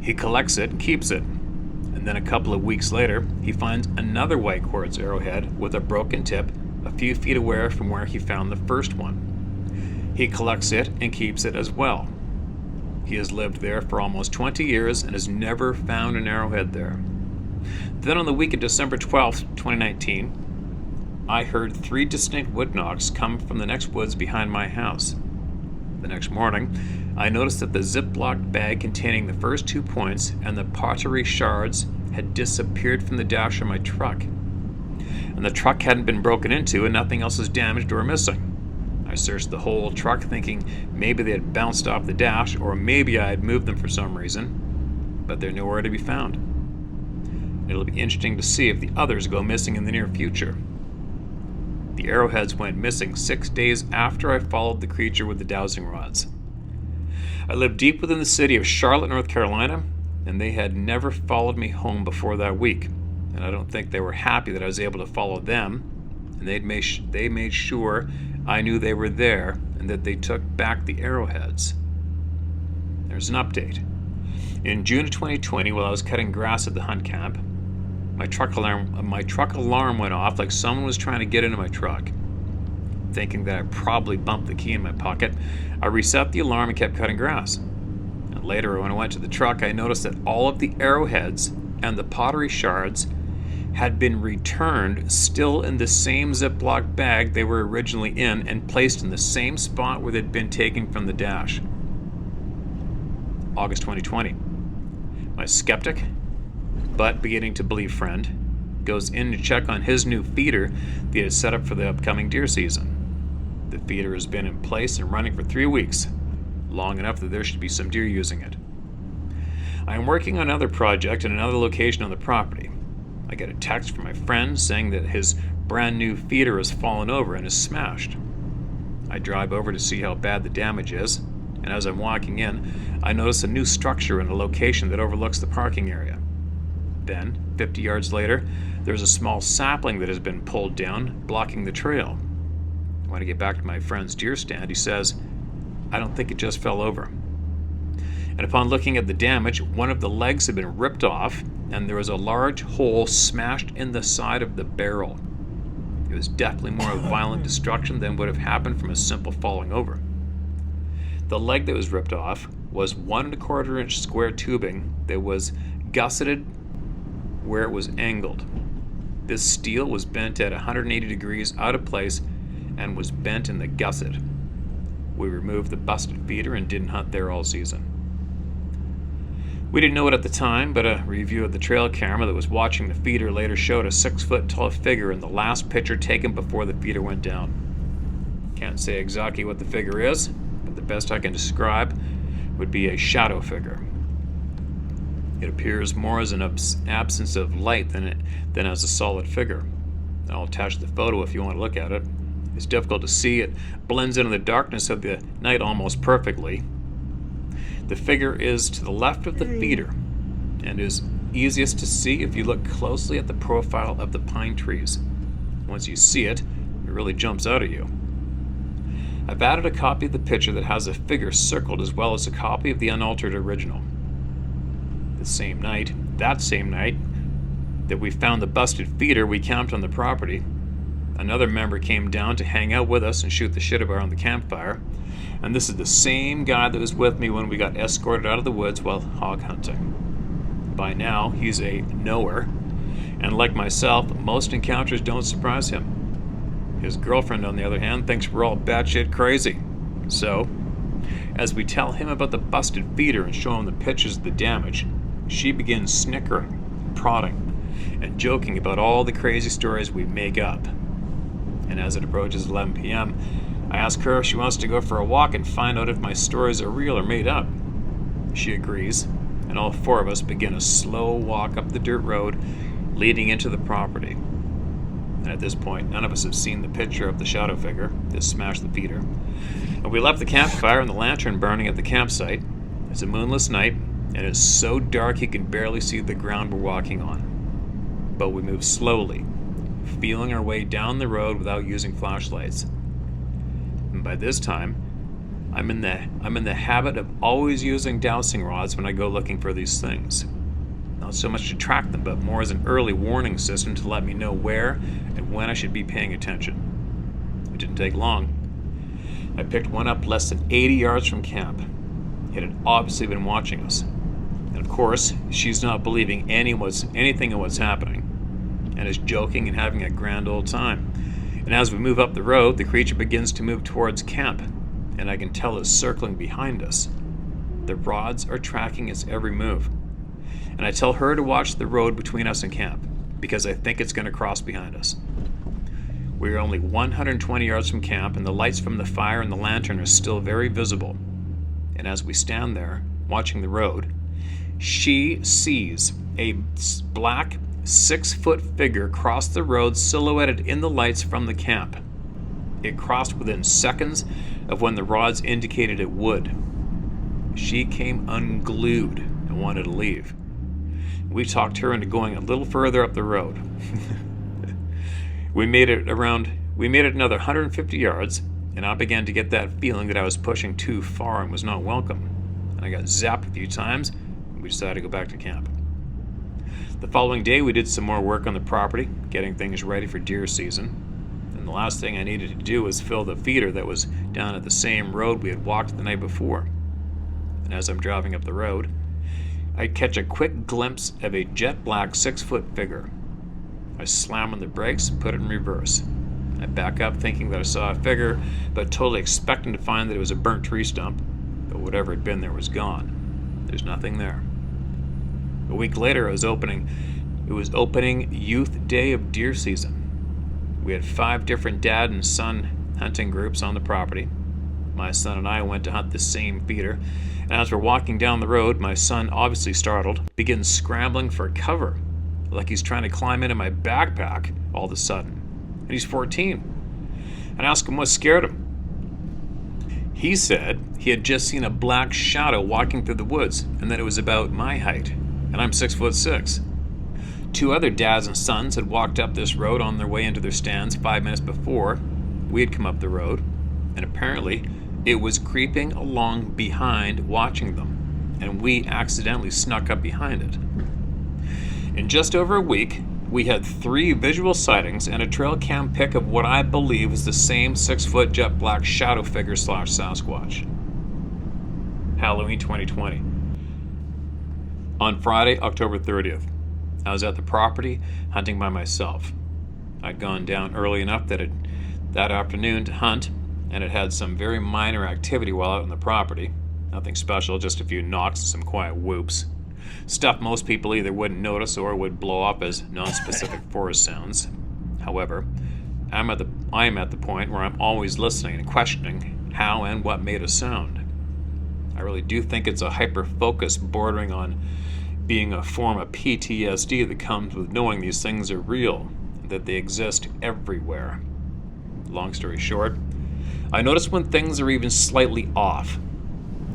He collects it and keeps it. And then a couple of weeks later, he finds another white quartz arrowhead with a broken tip a few feet away from where he found the first one. He collects it and keeps it as well. He has lived there for almost 20 years and has never found an arrowhead there. Then on the week of December 12th, 2019, I heard 3 distinct wood knocks come from the next woods behind my house. The next morning, I noticed that the Ziploc bag containing the first 2 points and the pottery shards had disappeared from the dash of my truck. And the truck hadn't been broken into and nothing else was damaged or missing. I searched the whole truck thinking maybe they had bounced off the dash or maybe I had moved them for some reason, but they're nowhere to be found. It'll be interesting to see if the others go missing in the near future. The arrowheads went missing 6 days after I followed the creature with the dowsing rods. I lived deep within the city of Charlotte, North Carolina, and they had never followed me home before that week, and I don't think they were happy that I was able to follow them, and they made sure I knew they were there and that they took back the arrowheads. There's an update. In June of 2020, while I was cutting grass at the hunt camp, my truck alarm went off like someone was trying to get into my truck. Thinking that I probably bumped the key in my pocket, I reset the alarm and kept cutting grass. And later, when I went to the truck, I noticed that all of the arrowheads and the pottery shards had been returned still in the same Ziploc bag they were originally in and placed in the same spot where they'd been taken from the dash. August 2020. My skeptic, but beginning to believe friend, goes in to check on his new feeder that he had set up for the upcoming deer season. The feeder has been in place and running for 3 weeks, long enough that there should be some deer using it. I am working on another project in another location on the property. I get a text from my friend saying that his brand new feeder has fallen over and is smashed. I drive over to see how bad the damage is, and as I'm walking in, I notice a new structure in a location that overlooks the parking area. Then, 50 yards later, there's a small sapling that has been pulled down, blocking the trail. When I get back to my friend's deer stand, he says, "I don't think it just fell over." And upon looking at the damage, one of the legs had been ripped off, and there was a large hole smashed in the side of the barrel. It was definitely more of violent destruction than would have happened from a simple falling over. The leg that was ripped off was 1 1/4 inch square tubing that was gusseted where it was angled. This steel was bent at 180 degrees out of place and was bent in the gusset. We removed the busted feeder and didn't hunt there all season. We didn't know it at the time, but a review of the trail camera that was watching the feeder later showed a 6-foot-tall figure in the last picture taken before the feeder went down. Can't say exactly what the figure is, but the best I can describe would be a shadow figure. It appears more as an absence of light than as a solid figure. I'll attach the photo if you want to look at it. It's difficult to see. It blends into the darkness of the night almost perfectly. The figure is to the left of the feeder and is easiest to see if you look closely at the profile of the pine trees. Once you see it, it really jumps out at you. I've added a copy of the picture that has a figure circled as well as a copy of the unaltered original. That same night that we found the busted feeder, we camped on the property. Another member came down to hang out with us and shoot the shit around the campfire. And this is the same guy that was with me when we got escorted out of the woods while hog hunting. By now, he's a knower, and like myself, most encounters don't surprise him. His girlfriend, on the other hand, thinks we're all batshit crazy. So, as we tell him about the busted feeder and show him the pictures of the damage, she begins snickering, prodding, and joking about all the crazy stories we make up. And as it approaches 11 p.m., I ask her if she wants to go for a walk and find out if my stories are real or made up. She agrees, and all four of us begin a slow walk up the dirt road leading into the property. And at this point, none of us have seen the picture of the shadow figure that smashed the feeder. And we left the campfire and the lantern burning at the campsite. It's a moonless night, and it's so dark you can barely see the ground we're walking on. But we move slowly, feeling our way down the road without using flashlights. And by this time, I'm in the habit of always using dowsing rods when I go looking for these things. Not so much to track them, but more as an early warning system to let me know where and when I should be paying attention. It didn't take long. I picked one up less than 80 yards from camp. It had obviously been watching us. And of course, she's not believing anything of what's happening, and is joking and having a grand old time. And as we move up the road, the creature begins to move towards camp, and I can tell it's circling behind us. The rods are tracking its every move. And I tell her to watch the road between us and camp, because I think it's going to cross behind us. We are only 120 yards from camp, and the lights from the fire and the lantern are still very visible. And as we stand there, watching the road, she sees a black 6-foot figure cross the road silhouetted in the lights from the camp. It crossed within seconds of when the rods indicated it would. She came unglued and wanted to leave. We talked her into going a little further up the road. We made it another 150 yards, and I began to get that feeling that I was pushing too far and was not welcome. And I got zapped a few times, and we decided to go back to camp. The following day, we did some more work on the property, getting things ready for deer season. And the last thing I needed to do was fill the feeder that was down at the same road we had walked the night before. And as I'm driving up the road, I catch a quick glimpse of a jet black 6-foot figure. I slam on the brakes and put it in reverse. I back up thinking that I saw a figure, but totally expecting to find that it was a burnt tree stump. But whatever had been there was gone. There's nothing there. A week later, it was opening Youth Day of deer season. We had 5 different dad and son hunting groups on the property. My son and I went to hunt the same feeder, and as we're walking down the road, my son, obviously startled, begins scrambling for cover, like he's trying to climb into my backpack all of a sudden. And he's 14. And I asked him what scared him. He said he had just seen a black shadow walking through the woods, and that it was about my height, and I'm 6'6". 2 other dads and sons had walked up this road on their way into their stands 5 minutes before we had come up the road, and apparently it was creeping along behind, watching them, and we accidentally snuck up behind it. In just over a week, we had 3 visual sightings and a trail cam pic of what I believe is the same 6-foot jet black shadow figure / Sasquatch. Halloween 2020. On Friday, October 30th, I was at the property hunting by myself. I'd gone down early enough that that afternoon to hunt, and it had some very minor activity while out on the property. Nothing special, just a few knocks and some quiet whoops. Stuff most people either wouldn't notice or would blow up as non-specific forest sounds. However, I am at the point where I'm always listening and questioning how and what made a sound. I really do think it's a hyper-focus bordering on being a form of PTSD that comes with knowing these things are real, and that they exist everywhere. Long story short, I notice when things are even slightly off.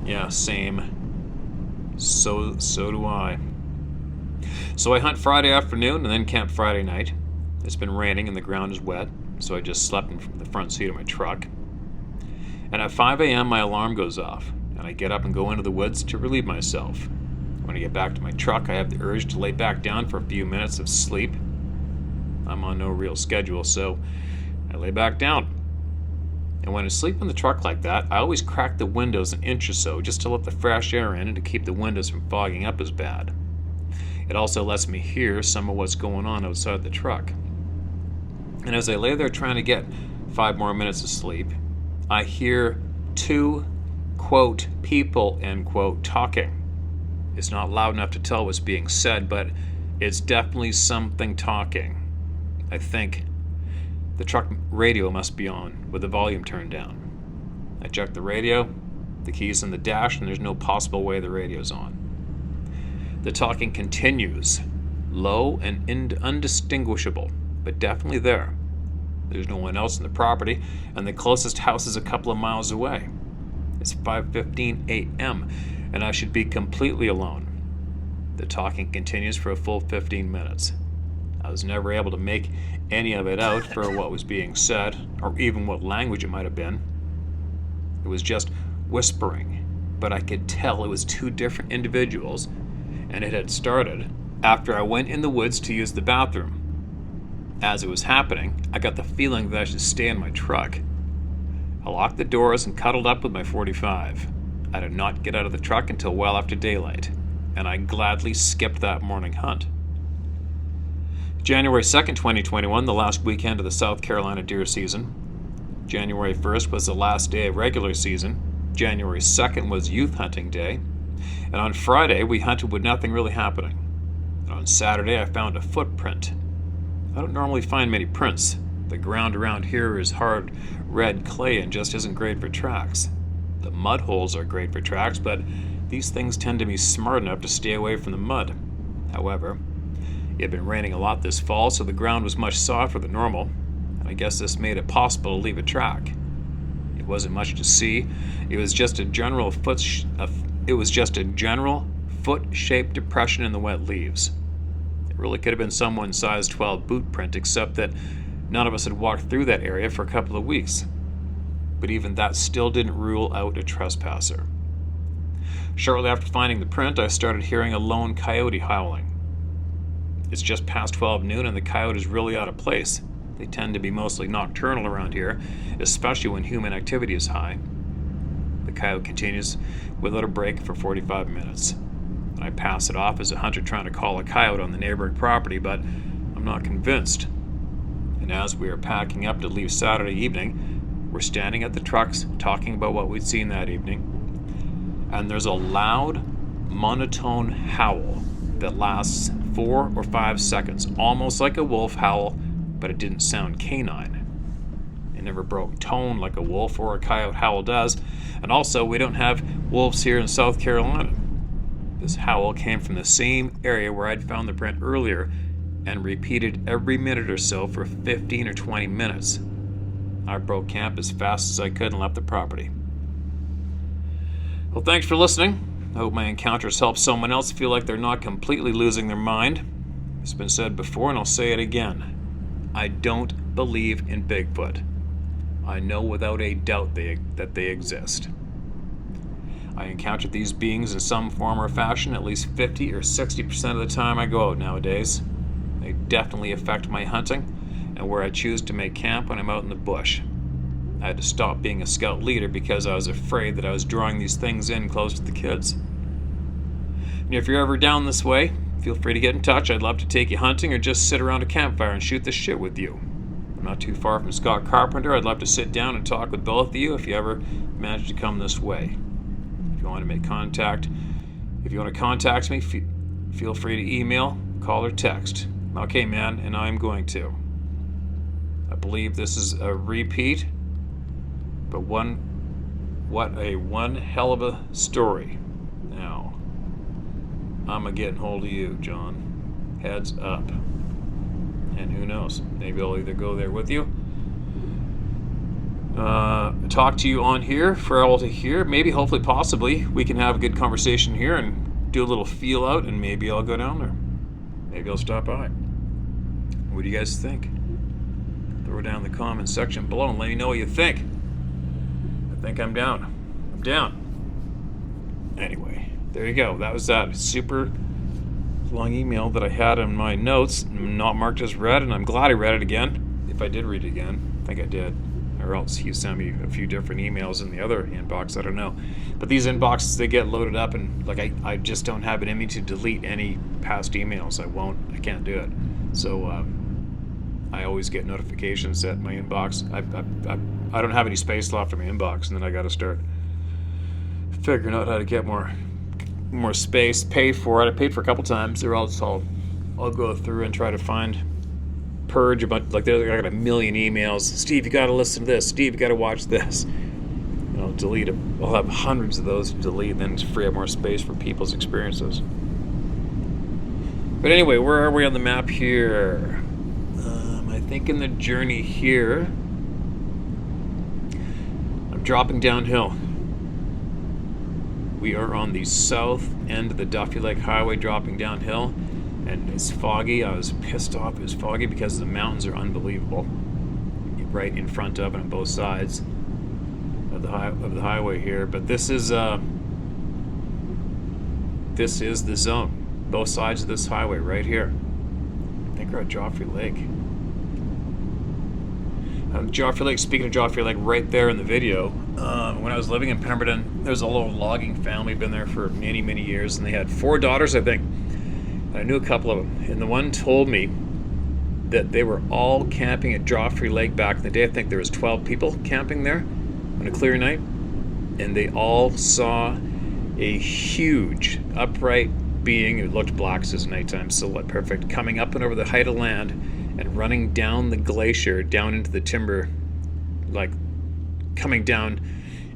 Yeah, same. So do I. So I hunt Friday afternoon and then camp Friday night. It's been raining and the ground is wet, so I just slept in the front seat of my truck. And at 5 a.m. my alarm goes off, and I get up and go into the woods to relieve myself. When I get back to my truck, I have the urge to lay back down for a few minutes of sleep. I'm on no real schedule, so I lay back down. And when I sleep in the truck like that, I always crack the windows an inch or so just to let the fresh air in and to keep the windows from fogging up as bad. It also lets me hear some of what's going on outside the truck. And as I lay there trying to get 5 more minutes of sleep, I hear 2, quote, people, end quote, talking. It's not loud enough to tell what's being said, but it's definitely something talking. I think the truck radio must be on with the volume turned down. I check the radio, the key's in the dash, and there's no possible way the radio's on. The talking continues, low and undistinguishable, but definitely there. There's no one else in the property, and the closest house is a couple of miles away. It's 5:15 a.m., and I should be completely alone. The talking continues for a full 15 minutes. I was never able to make any of it out for what was being said, or even what language it might have been. It was just whispering, but I could tell it was 2 different individuals, and it had started after I went in the woods to use the bathroom. As it was happening, I got the feeling that I should stay in my truck. I locked the doors and cuddled up with my .45. I did not get out of the truck until well after daylight, and I gladly skipped that morning hunt. January 2nd, 2021, the last weekend of the South Carolina deer season. January 1st was the last day of regular season. January 2nd was youth hunting day. And on Friday, we hunted with nothing really happening. And on Saturday, I found a footprint. I don't normally find many prints. The ground around here is hard red clay and just isn't great for tracks. The mud holes are great for tracks, but these things tend to be smart enough to stay away from the mud. However, it had been raining a lot this fall, so the ground was much softer than normal, and I guess this made it possible to leave a track. It wasn't much to see. It was just a general foot-shaped depression in the wet leaves. It really could have been someone's size 12 boot print, except that none of us had walked through that area for a couple of weeks. But even that still didn't rule out a trespasser. Shortly after finding the print, I started hearing a lone coyote howling. It's just past 12 noon and the coyote is really out of place. They tend to be mostly nocturnal around here, especially when human activity is high. The coyote continues without a break for 45 minutes. I pass it off as a hunter trying to call a coyote on the neighboring property, but I'm not convinced. And as we are packing up to leave Saturday evening, we're standing at the trucks talking about what we'd seen that evening. And there's a loud, monotone howl that lasts 4 or 5 seconds, almost like a wolf howl, but it didn't sound canine. It never broke tone like a wolf or a coyote howl does, and also we don't have wolves here in South Carolina. This howl came from the same area where I'd found the print earlier and repeated every minute or so for 15 or 20 minutes. I broke camp as fast as I could and left the property. Well, thanks for listening. I hope my encounters help someone else feel like they're not completely losing their mind. It's been said before, and I'll say it again. I don't believe in Bigfoot. I know without a doubt that they exist. I encounter these beings in some form or fashion at least 50 or 60% of the time I go out nowadays. They definitely affect my hunting and where I choose to make camp when I'm out in the bush. I had to stop being a scout leader because I was afraid that I was drawing these things in close to the kids. And if you're ever down this way, feel free to get in touch. I'd love to take you hunting or just sit around a campfire and shoot the shit with you. I'm not too far from Scott Carpenter. I'd love to sit down and talk with both of you if you ever manage to come this way. If you want to make contact, if you want to contact me, feel free to email, call, or text. Okay, man, and I'm going to. I believe this is a repeat, but what a one hell of a story. Now, I'm going to get hold of you, John. Heads up. And who knows, maybe I'll either go there with you, talk to you on here for all to hear, maybe, hopefully, possibly, we can have a good conversation here and do a little feel out, and maybe I'll go down there. Maybe I'll stop by. What do you guys think? Throw it down in the comments section below and let me know what you think. I think I'm down. I'm down. Anyway, there you go. That was that super long email that I had in my notes, not marked as read, and I'm glad I read it again. If I did read it again, I think I did, or else he sent me a few different emails in the other inbox. I don't know, but these inboxes, they get loaded up, and like I just don't have it in me to delete any past emails. I can't do it. So I always get notifications that my inbox, I don't have any space left in my inbox, and then I got to start figuring out how to get more space, pay for it. I paid for a couple times. I'll go through and try to purge a bunch. Like, I got a million emails. Steve, you got to listen to this. Steve, you got to watch this. And I'll delete it. I'll have hundreds of those to delete, and then free up more space for people's experiences. But anyway, where are we on the map here? I think in the journey here, I'm dropping downhill. We are on the south end of the Duffy Lake Highway, dropping downhill, and it's foggy. I was pissed off. It was foggy because the mountains are unbelievable, right in front of and on both sides of the highway here. But this is the zone. Both sides of this highway right here. I think we're at Joffrey Lake. Joffrey Lake, speaking of Joffrey Lake, right there in the video, when I was living in Pemberton, there was a little logging family, been there for many, many years, and they had 4 daughters, I think. And I knew a couple of them, and the one told me that they were all camping at Joffrey Lake back in the day. I think there was 12 people camping there on a clear night, and they all saw a huge upright being, it looked black as nighttime silhouette, perfect, coming up and over the height of land and running down the glacier, down into the timber, like coming down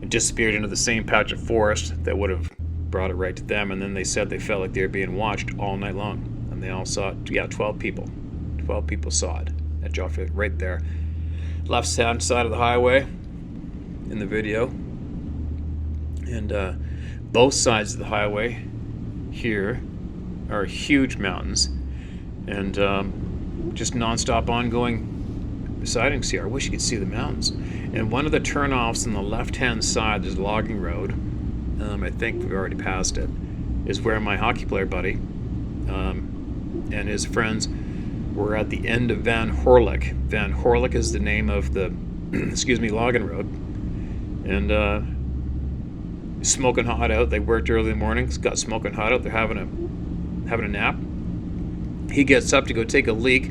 and disappeared into the same patch of forest that would have brought it right to them. And then they said they felt like they were being watched all night long. And they all saw it. Yeah, 12 people. 12 people saw it at Joffrey, right there. Left hand side of the highway in the video. And both sides of the highway here are huge mountains. And just non-stop ongoing sightings here. I wish you could see the mountains. And one of the turnoffs on the left-hand side, there's a logging road. I think we've already passed it. Is where my hockey player buddy and his friends were at the end of Van Horlick. Van Horlick is the name of the logging road. And smoking hot out. They worked early in the morning. Got smoking hot out. They're having a nap. He gets up to go take a leak,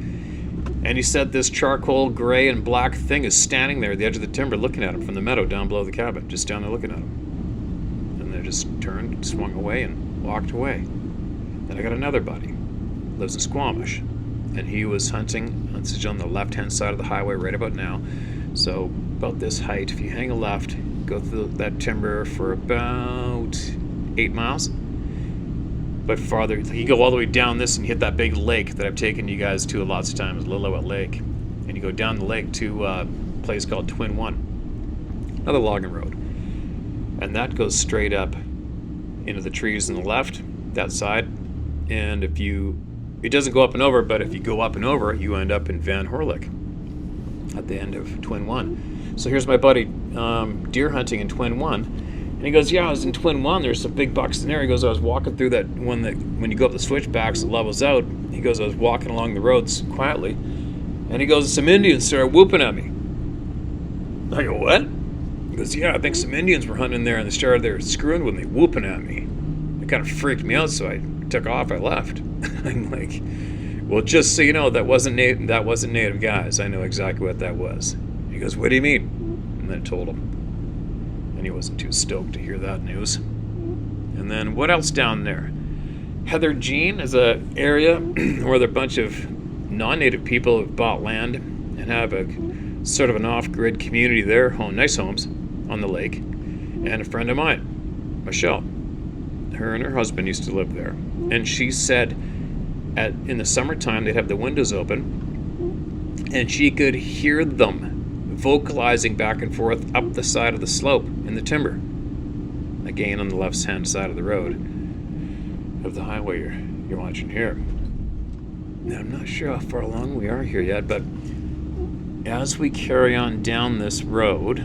and he said this charcoal gray and black thing is standing there at the edge of the timber looking at him from the meadow down below the cabin, just down there looking at him. And they just turned, swung away, and walked away. Then I got another buddy, lives in Squamish, and he was hunting on the left-hand side of the highway right about now. So about this height, if you hang a left, go through that timber for about 8 miles. But farther, you go all the way down this and hit that big lake that I've taken you guys to lots of times, Lillooet Lake. And you go down the lake to a place called Twin One, another logging road. And that goes straight up into the trees on the left, that side. And it doesn't go up and over, but if you go up and over, you end up in Van Horlick at the end of Twin One. So here's my buddy deer hunting in Twin One. And he goes, yeah, I was in Twin One. There's some big bucks in there. He goes, I was walking through that one that when you go up the switchbacks, it levels out. He goes, I was walking along the roads quietly. And he goes, some Indians started whooping at me. I go, what? He goes, yeah, I think some Indians were hunting there and they started there screwing with me, whooping at me. It kind of freaked me out, so I took off. I left. I'm like, Well, just so you know, that wasn't native guys. I know exactly what that was. He goes, what do you mean? And then I told him. And he wasn't too stoked to hear that news. And then what else down there? Heather Jean is a area where there are a bunch of non-native people have bought land and have a sort of an off-grid community there, nice homes on the lake. And a friend of mine, Michelle, her and her husband used to live there. And she said in the summertime they'd have the windows open and she could hear them vocalizing back and forth up the side of the slope in the timber. Again, on the left-hand side of the road of the highway you're watching here. Now, I'm not sure how far along we are here yet, but as we carry on down this road,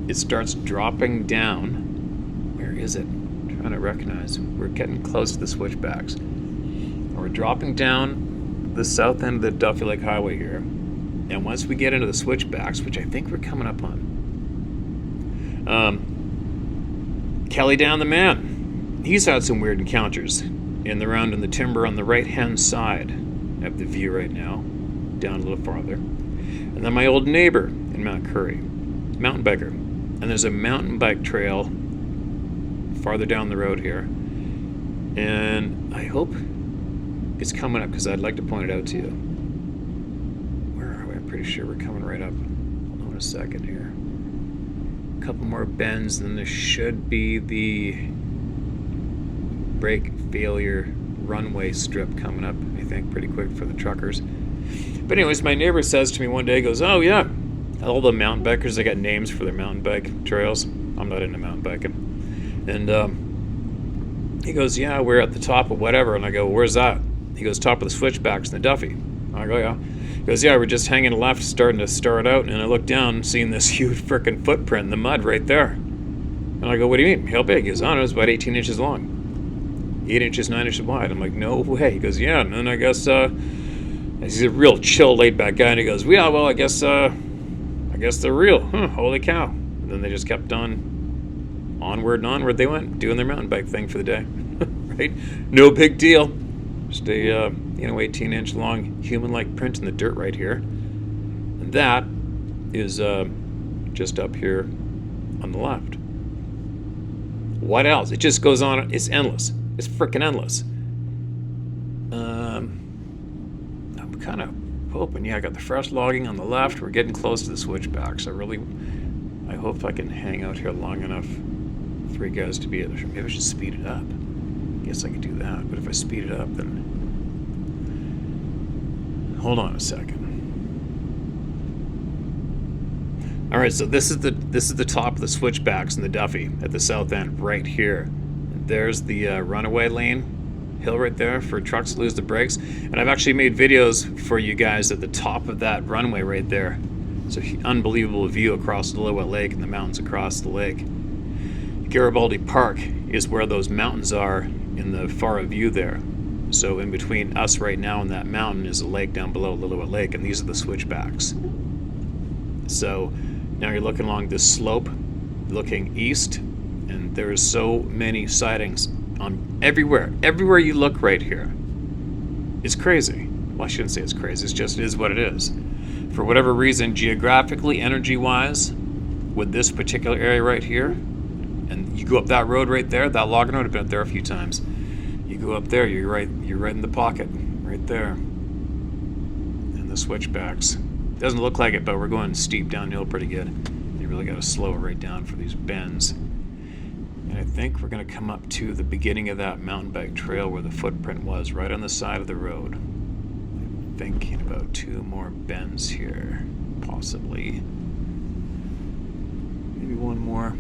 it starts dropping down. Where is it? I'm trying to recognize. We're getting close to the switchbacks. We're dropping down the south end of the Duffy Lake Highway here. And once we get into the switchbacks, which I think we're coming up on, Kelly Dan the man, he's had some weird encounters in the timber on the right-hand side of the view right now, down a little farther. And then my old neighbor in Mount Curry, mountain biker. And there's a mountain bike trail farther down the road here. And I hope it's coming up because I'd like to point it out to you. Where are we? I'm pretty sure we're coming right up. Hold on a second here. A couple more bends, and then there should be the brake failure runway strip coming up, I think, pretty quick for the truckers. But anyways, my neighbor says to me one day, he goes, oh yeah, all the mountain bikers, they got names for their mountain bike trails. I'm not into mountain biking. And he goes, yeah, we're at the top of whatever. And I go, where's that? He goes, top of the switchbacks in the Duffy. I go, yeah. He goes, yeah, we're just hanging left, starting to start out. And I look down, seeing this huge frickin' footprint in the mud right there. And I go, what do you mean? How big? He goes, oh, no, it's about 18 inches long. 8 inches, 9 inches wide. I'm like, no way. He goes, yeah. And then I guess he's a real chill, laid-back guy. And he goes, yeah, well, I guess they're real. Huh, holy cow. And then they just kept on, onward and onward they went, doing their mountain bike thing for the day. Right? No big deal. Just a 18-inch long human-like print in the dirt right here. And that is just up here on the left. What else? It just goes on. It's endless. It's freaking endless. I'm kind of hoping, yeah, I got the fresh logging on the left. We're getting close to the switchbacks. I hope I can hang out here long enough for you guys to be able to. Maybe I should speed it up. Guess I could do that, but if I speed it up, then hold on a second. All right, so this is the top of the switchbacks in the Duffy at the south end, right here. There's the runaway lane hill right there for trucks to lose the brakes, and I've actually made videos for you guys at the top of that runway right there. It's an unbelievable view across Lillooet Lake and the mountains across the lake. Garibaldi Park is where those mountains are in the far view there. So in between us right now and that mountain is a lake down below Lillooet Lake, and these are the switchbacks. So now you're looking along this slope, looking east, and there's so many sightings on everywhere you look right here. It's crazy. Well, I shouldn't say it's crazy, it is what it is. For whatever reason, geographically, energy-wise, with this particular area right here, and you go up that road right there, that logging road, I've been up there a few times. You go up there, you're right in the pocket, right there. And the switchbacks. Doesn't look like it, but we're going steep downhill pretty good. You really got to slow it right down for these bends. And I think we're going to come up to the beginning of that mountain bike trail where the footprint was, right on the side of the road. I'm thinking about 2 more bends here, possibly. Maybe 1 more.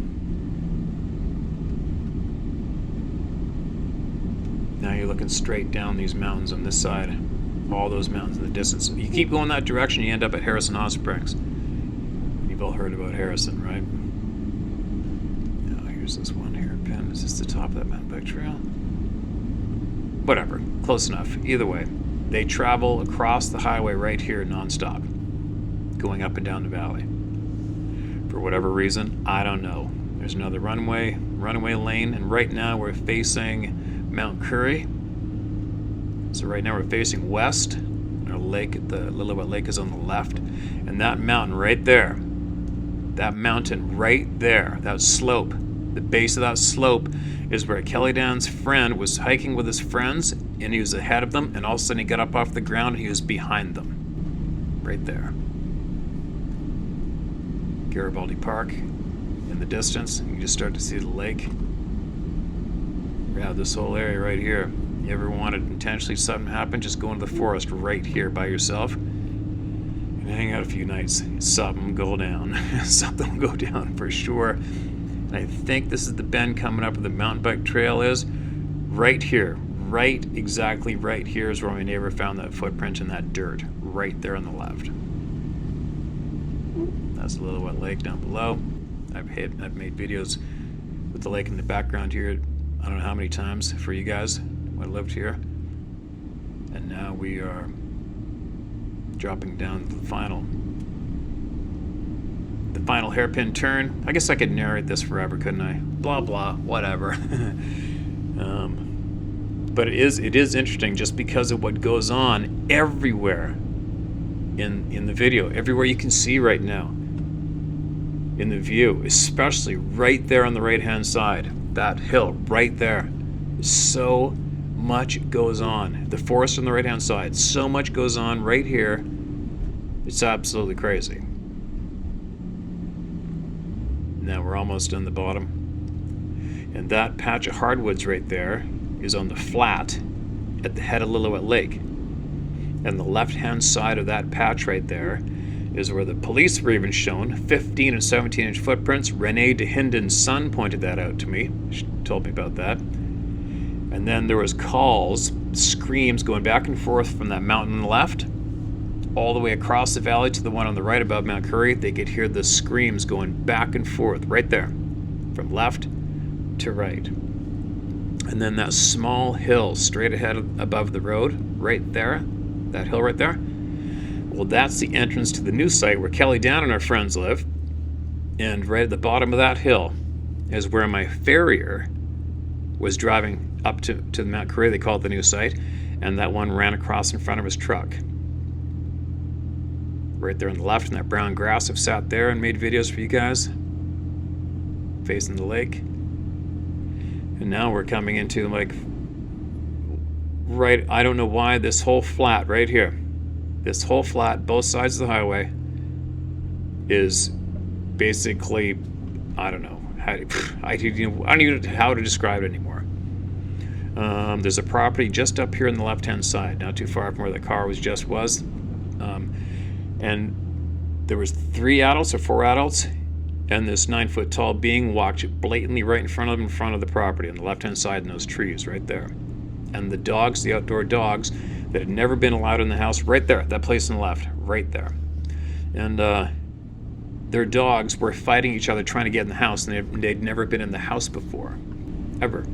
Now you're looking straight down these mountains on this side. All those mountains in the distance. You keep going that direction, you end up at Harrison Hot Springs. You've all heard about Harrison, right? Now here's this one hairpin. Is this the top of that mountain bike trail? Whatever, close enough. Either way, they travel across the highway right here nonstop, going up and down the valley. For whatever reason, I don't know. There's another runway lane, and right now we're facing Mount Curry. So right now we're facing west. Our lake, the Lillooet Lake, is on the left. And that mountain right there, that mountain right there, that slope, the base of that slope is where Kelly Dan's friend was hiking with his friends, and he was ahead of them, and all of a sudden he got up off the ground and he was behind them. Right there. Garibaldi Park in the distance. You can just start to see the lake. Yeah, this whole area right here. You ever wanted intentionally something happen, just go into the forest right here by yourself and hang out a few nights. Something will go down. Something will go down for sure. And I think this is the bend coming up where the mountain bike trail is. Right here. Right, exactly right here is where my neighbor found that footprint in that dirt. Right there on the left. That's the Lillooet Lake down below. I've made videos with the lake in the background here, I don't know how many times for you guys when I lived here. And now we are dropping down to the final hairpin turn. I guess I could narrate this forever, couldn't I? Blah blah, whatever. But it is interesting just because of what goes on everywhere in the video, everywhere you can see right now in the view, especially right there on the right hand side, that hill right there. So much goes on. The forest on the right hand side, so much goes on right here. It's absolutely crazy. Now we're almost on the bottom, and that patch of hardwoods right there is on the flat at the head of Lillooet Lake. And the left-hand side of that patch right there is where the police were even shown 15 and 17-inch footprints. Renee DeHinden's son pointed that out to me. She told me about that. And then there was calls, screams going back and forth from that mountain on the left all the way across the valley to the one on the right above Mount Currie. They could hear the screams going back and forth right there from left to right. And then that small hill straight ahead above the road, right there, that hill right there, well, that's the entrance to the new site where Kelly Dan and our friends live. And right at the bottom of that hill is where my farrier was driving up to the Mount Currie. They call it the new site. And that one ran across in front of his truck. Right there on the left in that brown grass. I've sat there and made videos for you guys facing the lake. And now we're coming into right, I don't know why, this whole flat right here, this whole flat, both sides of the highway, is basically, I don't know, I don't even know how to describe it anymore. There's a property just up here on the left-hand side, not too far from where the car was. And there was 3 adults or 4 adults, and this 9-foot-tall being walked blatantly right in front of the property on the left-hand side in those trees right there. And the dogs, the outdoor dogs that had never been allowed in the house, right there, that place on the left, right there. And their dogs were fighting each other trying to get in the house, and they'd never been in the house before, ever.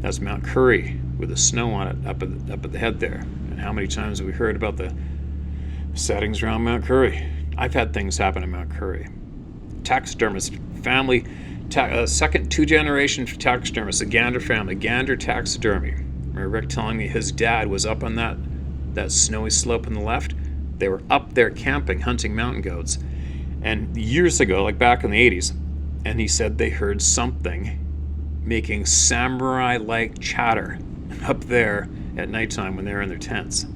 That's Mount Currie with the snow on it up at the head there. And how many times have we heard about the settings around Mount Currie? I've had things happen in Mount Currie. Taxidermist family, second 2-generation taxidermist, the Gander family, Gander Taxidermy. Remember Rick telling me his dad was up on that snowy slope on the left? They were up there camping, hunting mountain goats. And years ago, like back in the 80s, and he said they heard something making samurai-like chatter up there at nighttime when they were in their tents.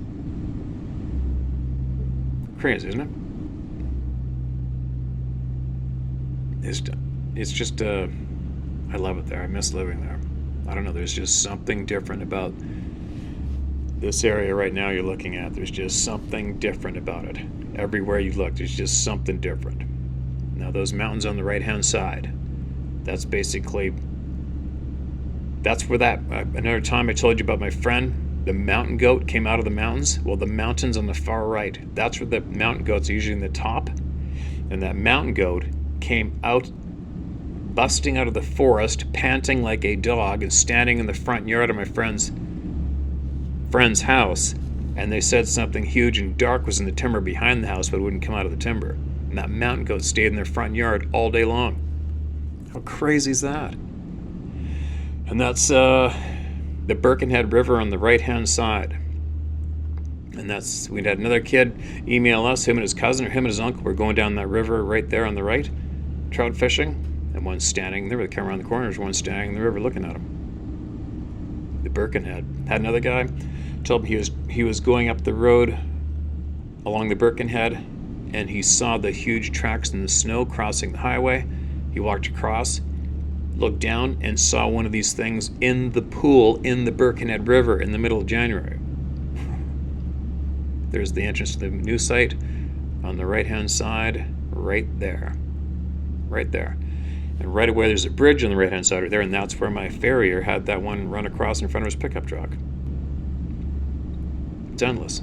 Crazy, isn't it? It's just, I love it there. I miss living there. I don't know, there's just something different about this area right now you're looking at. There's just something different about it. Everywhere you look, there's just something different. Now, those mountains on the right-hand side, that's basically, that's where that, another time I told you about my friend, the mountain goat came out of the mountains. Well, the mountains on the far right, that's where the mountain goats are usually in the top. And that mountain goat came out, busting out of the forest, panting like a dog, and standing in the front yard of my friend's house. And they said something huge and dark was in the timber behind the house, but it wouldn't come out of the timber. And that mountain goat stayed in their front yard all day long. How crazy is that? And that's the Birkenhead River on the right-hand side. And we'd had another kid email us, him and his cousin or him and his uncle were going down that river right there on the right, trout fishing, and one's standing there with the camera around the corner, there's one standing in the river looking at him. The Birkenhead. Had another guy told me he was going up the road along the Birkenhead, and he saw the huge tracks in the snow crossing the highway. He walked across, looked down, and saw one of these things in the pool in the Birkenhead River in the middle of January. There's the entrance to the new site on the right-hand side, right there. Right there. And right away there's a bridge on the right-hand side right there, and that's where my farrier had that one run across in front of his pickup truck. It's endless.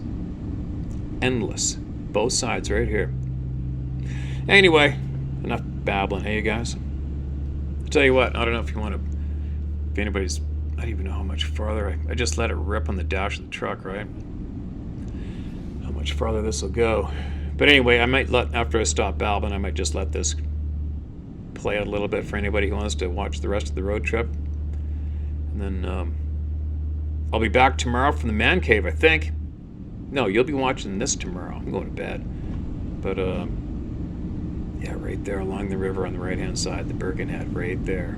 Endless. Both sides right here. Anyway, enough babbling, hey you guys? I'll tell you what, I don't know if you want to, if anybody's, I don't even know how much farther, I just let it rip on the dash of the truck, right? How much farther this will go. But anyway, I might after I stop babbling, I might just let this play out a little bit for anybody who wants to watch the rest of the road trip. And then I'll be back tomorrow from the man cave, I think. No, you'll be watching this tomorrow. I'm going to bed. But yeah, right there along the river on the right-hand side, the Birkenhead, right there.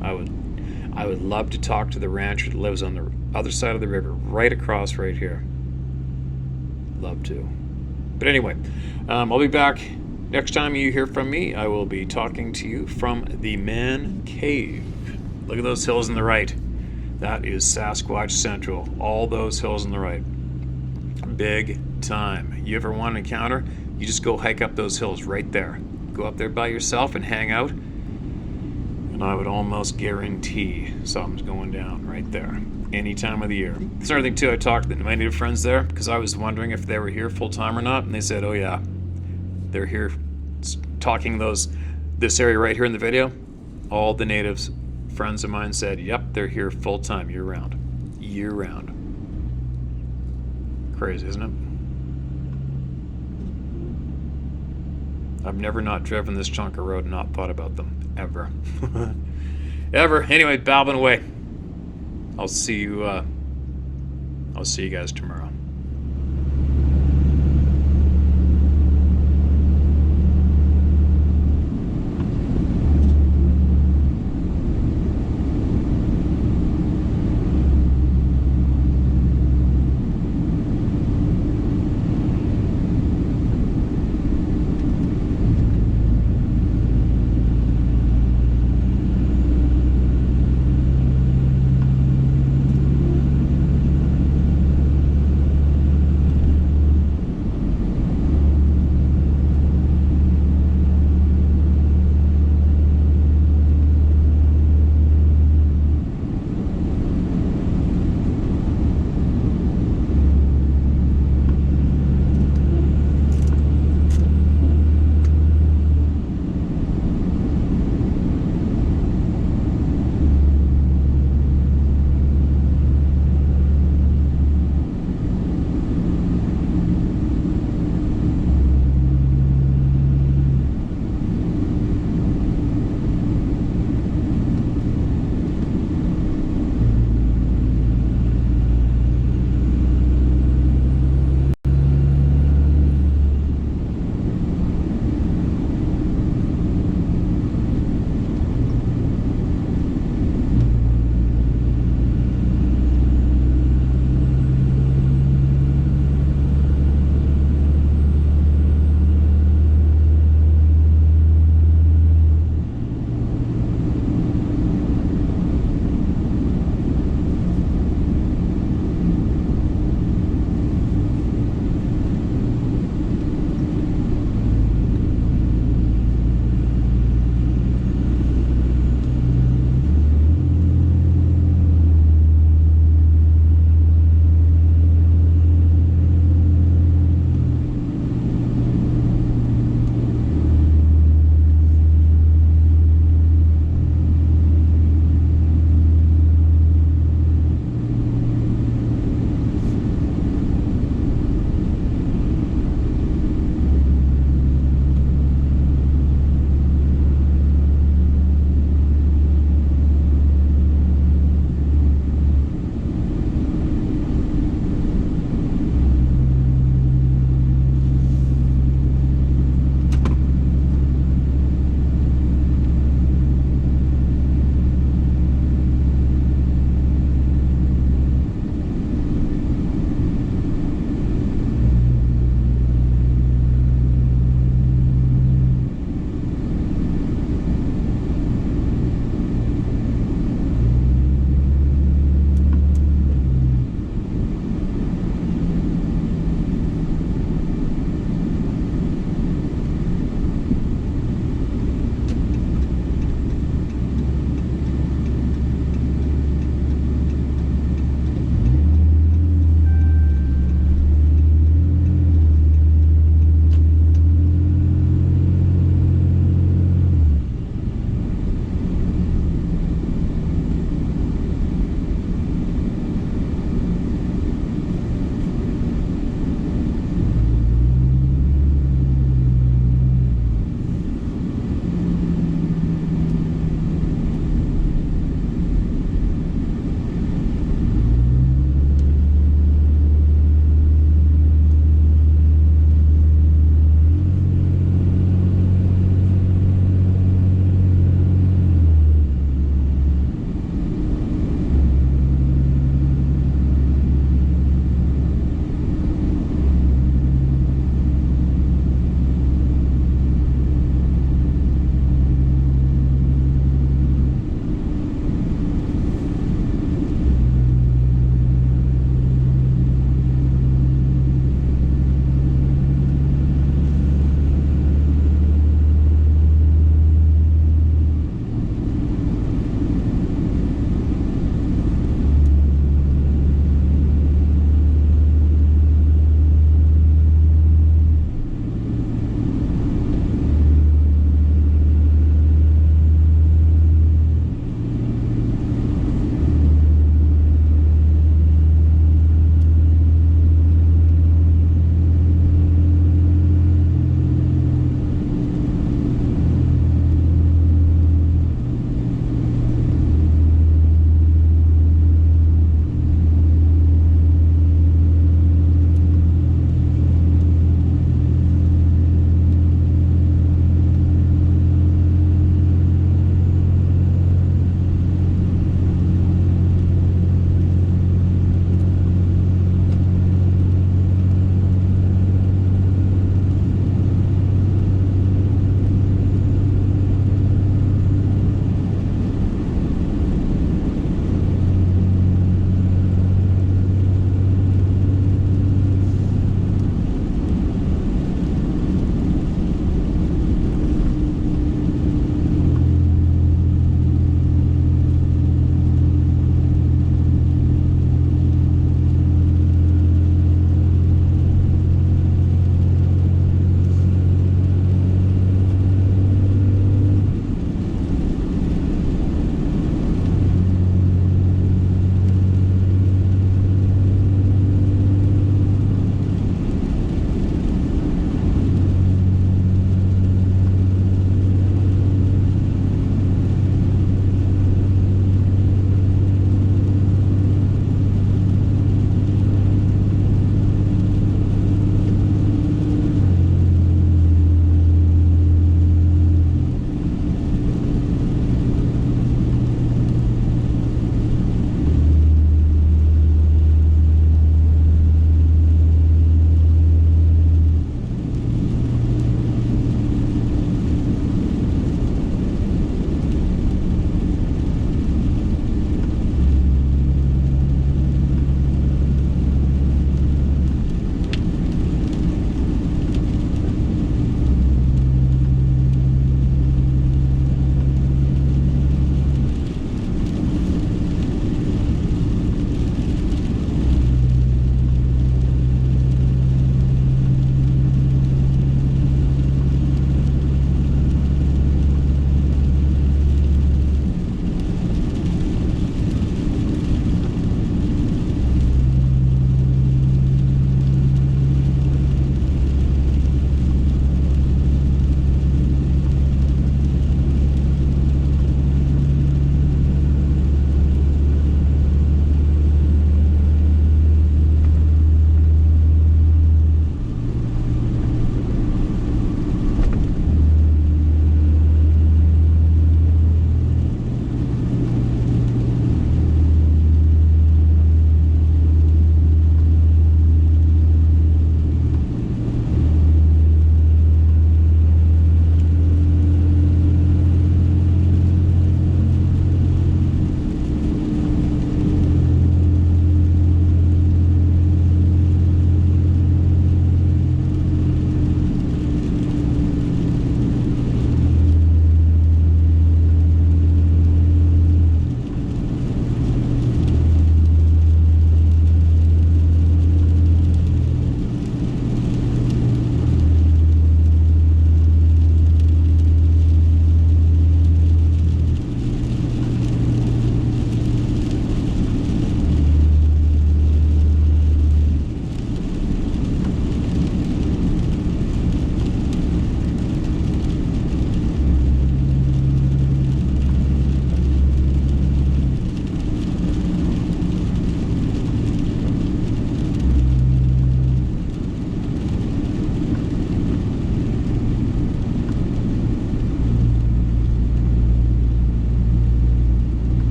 I would love to talk to the rancher that lives on the other side of the river, right across right here. Love to. But anyway, I'll be back next time you hear from me. I will be talking to you from the man cave. Look at those hills on the right. That is Sasquatch Central. All those hills on the right. Big time. You ever want an encounter? You just go hike up those hills right there. Go up there by yourself and hang out. And I would almost guarantee something's going down right there. Any time of the year. That's another thing too, I talked to my native friends there because I was wondering if they were here full time or not, and they said, oh yeah, they're here talking this area right here in the video. All the natives friends of mine said, yep, they're here full time, year round. Year round. Crazy, isn't it? I've never not driven this chunk of road and not thought about them. Ever. Ever. Anyway, babbling away. I'll see you guys tomorrow.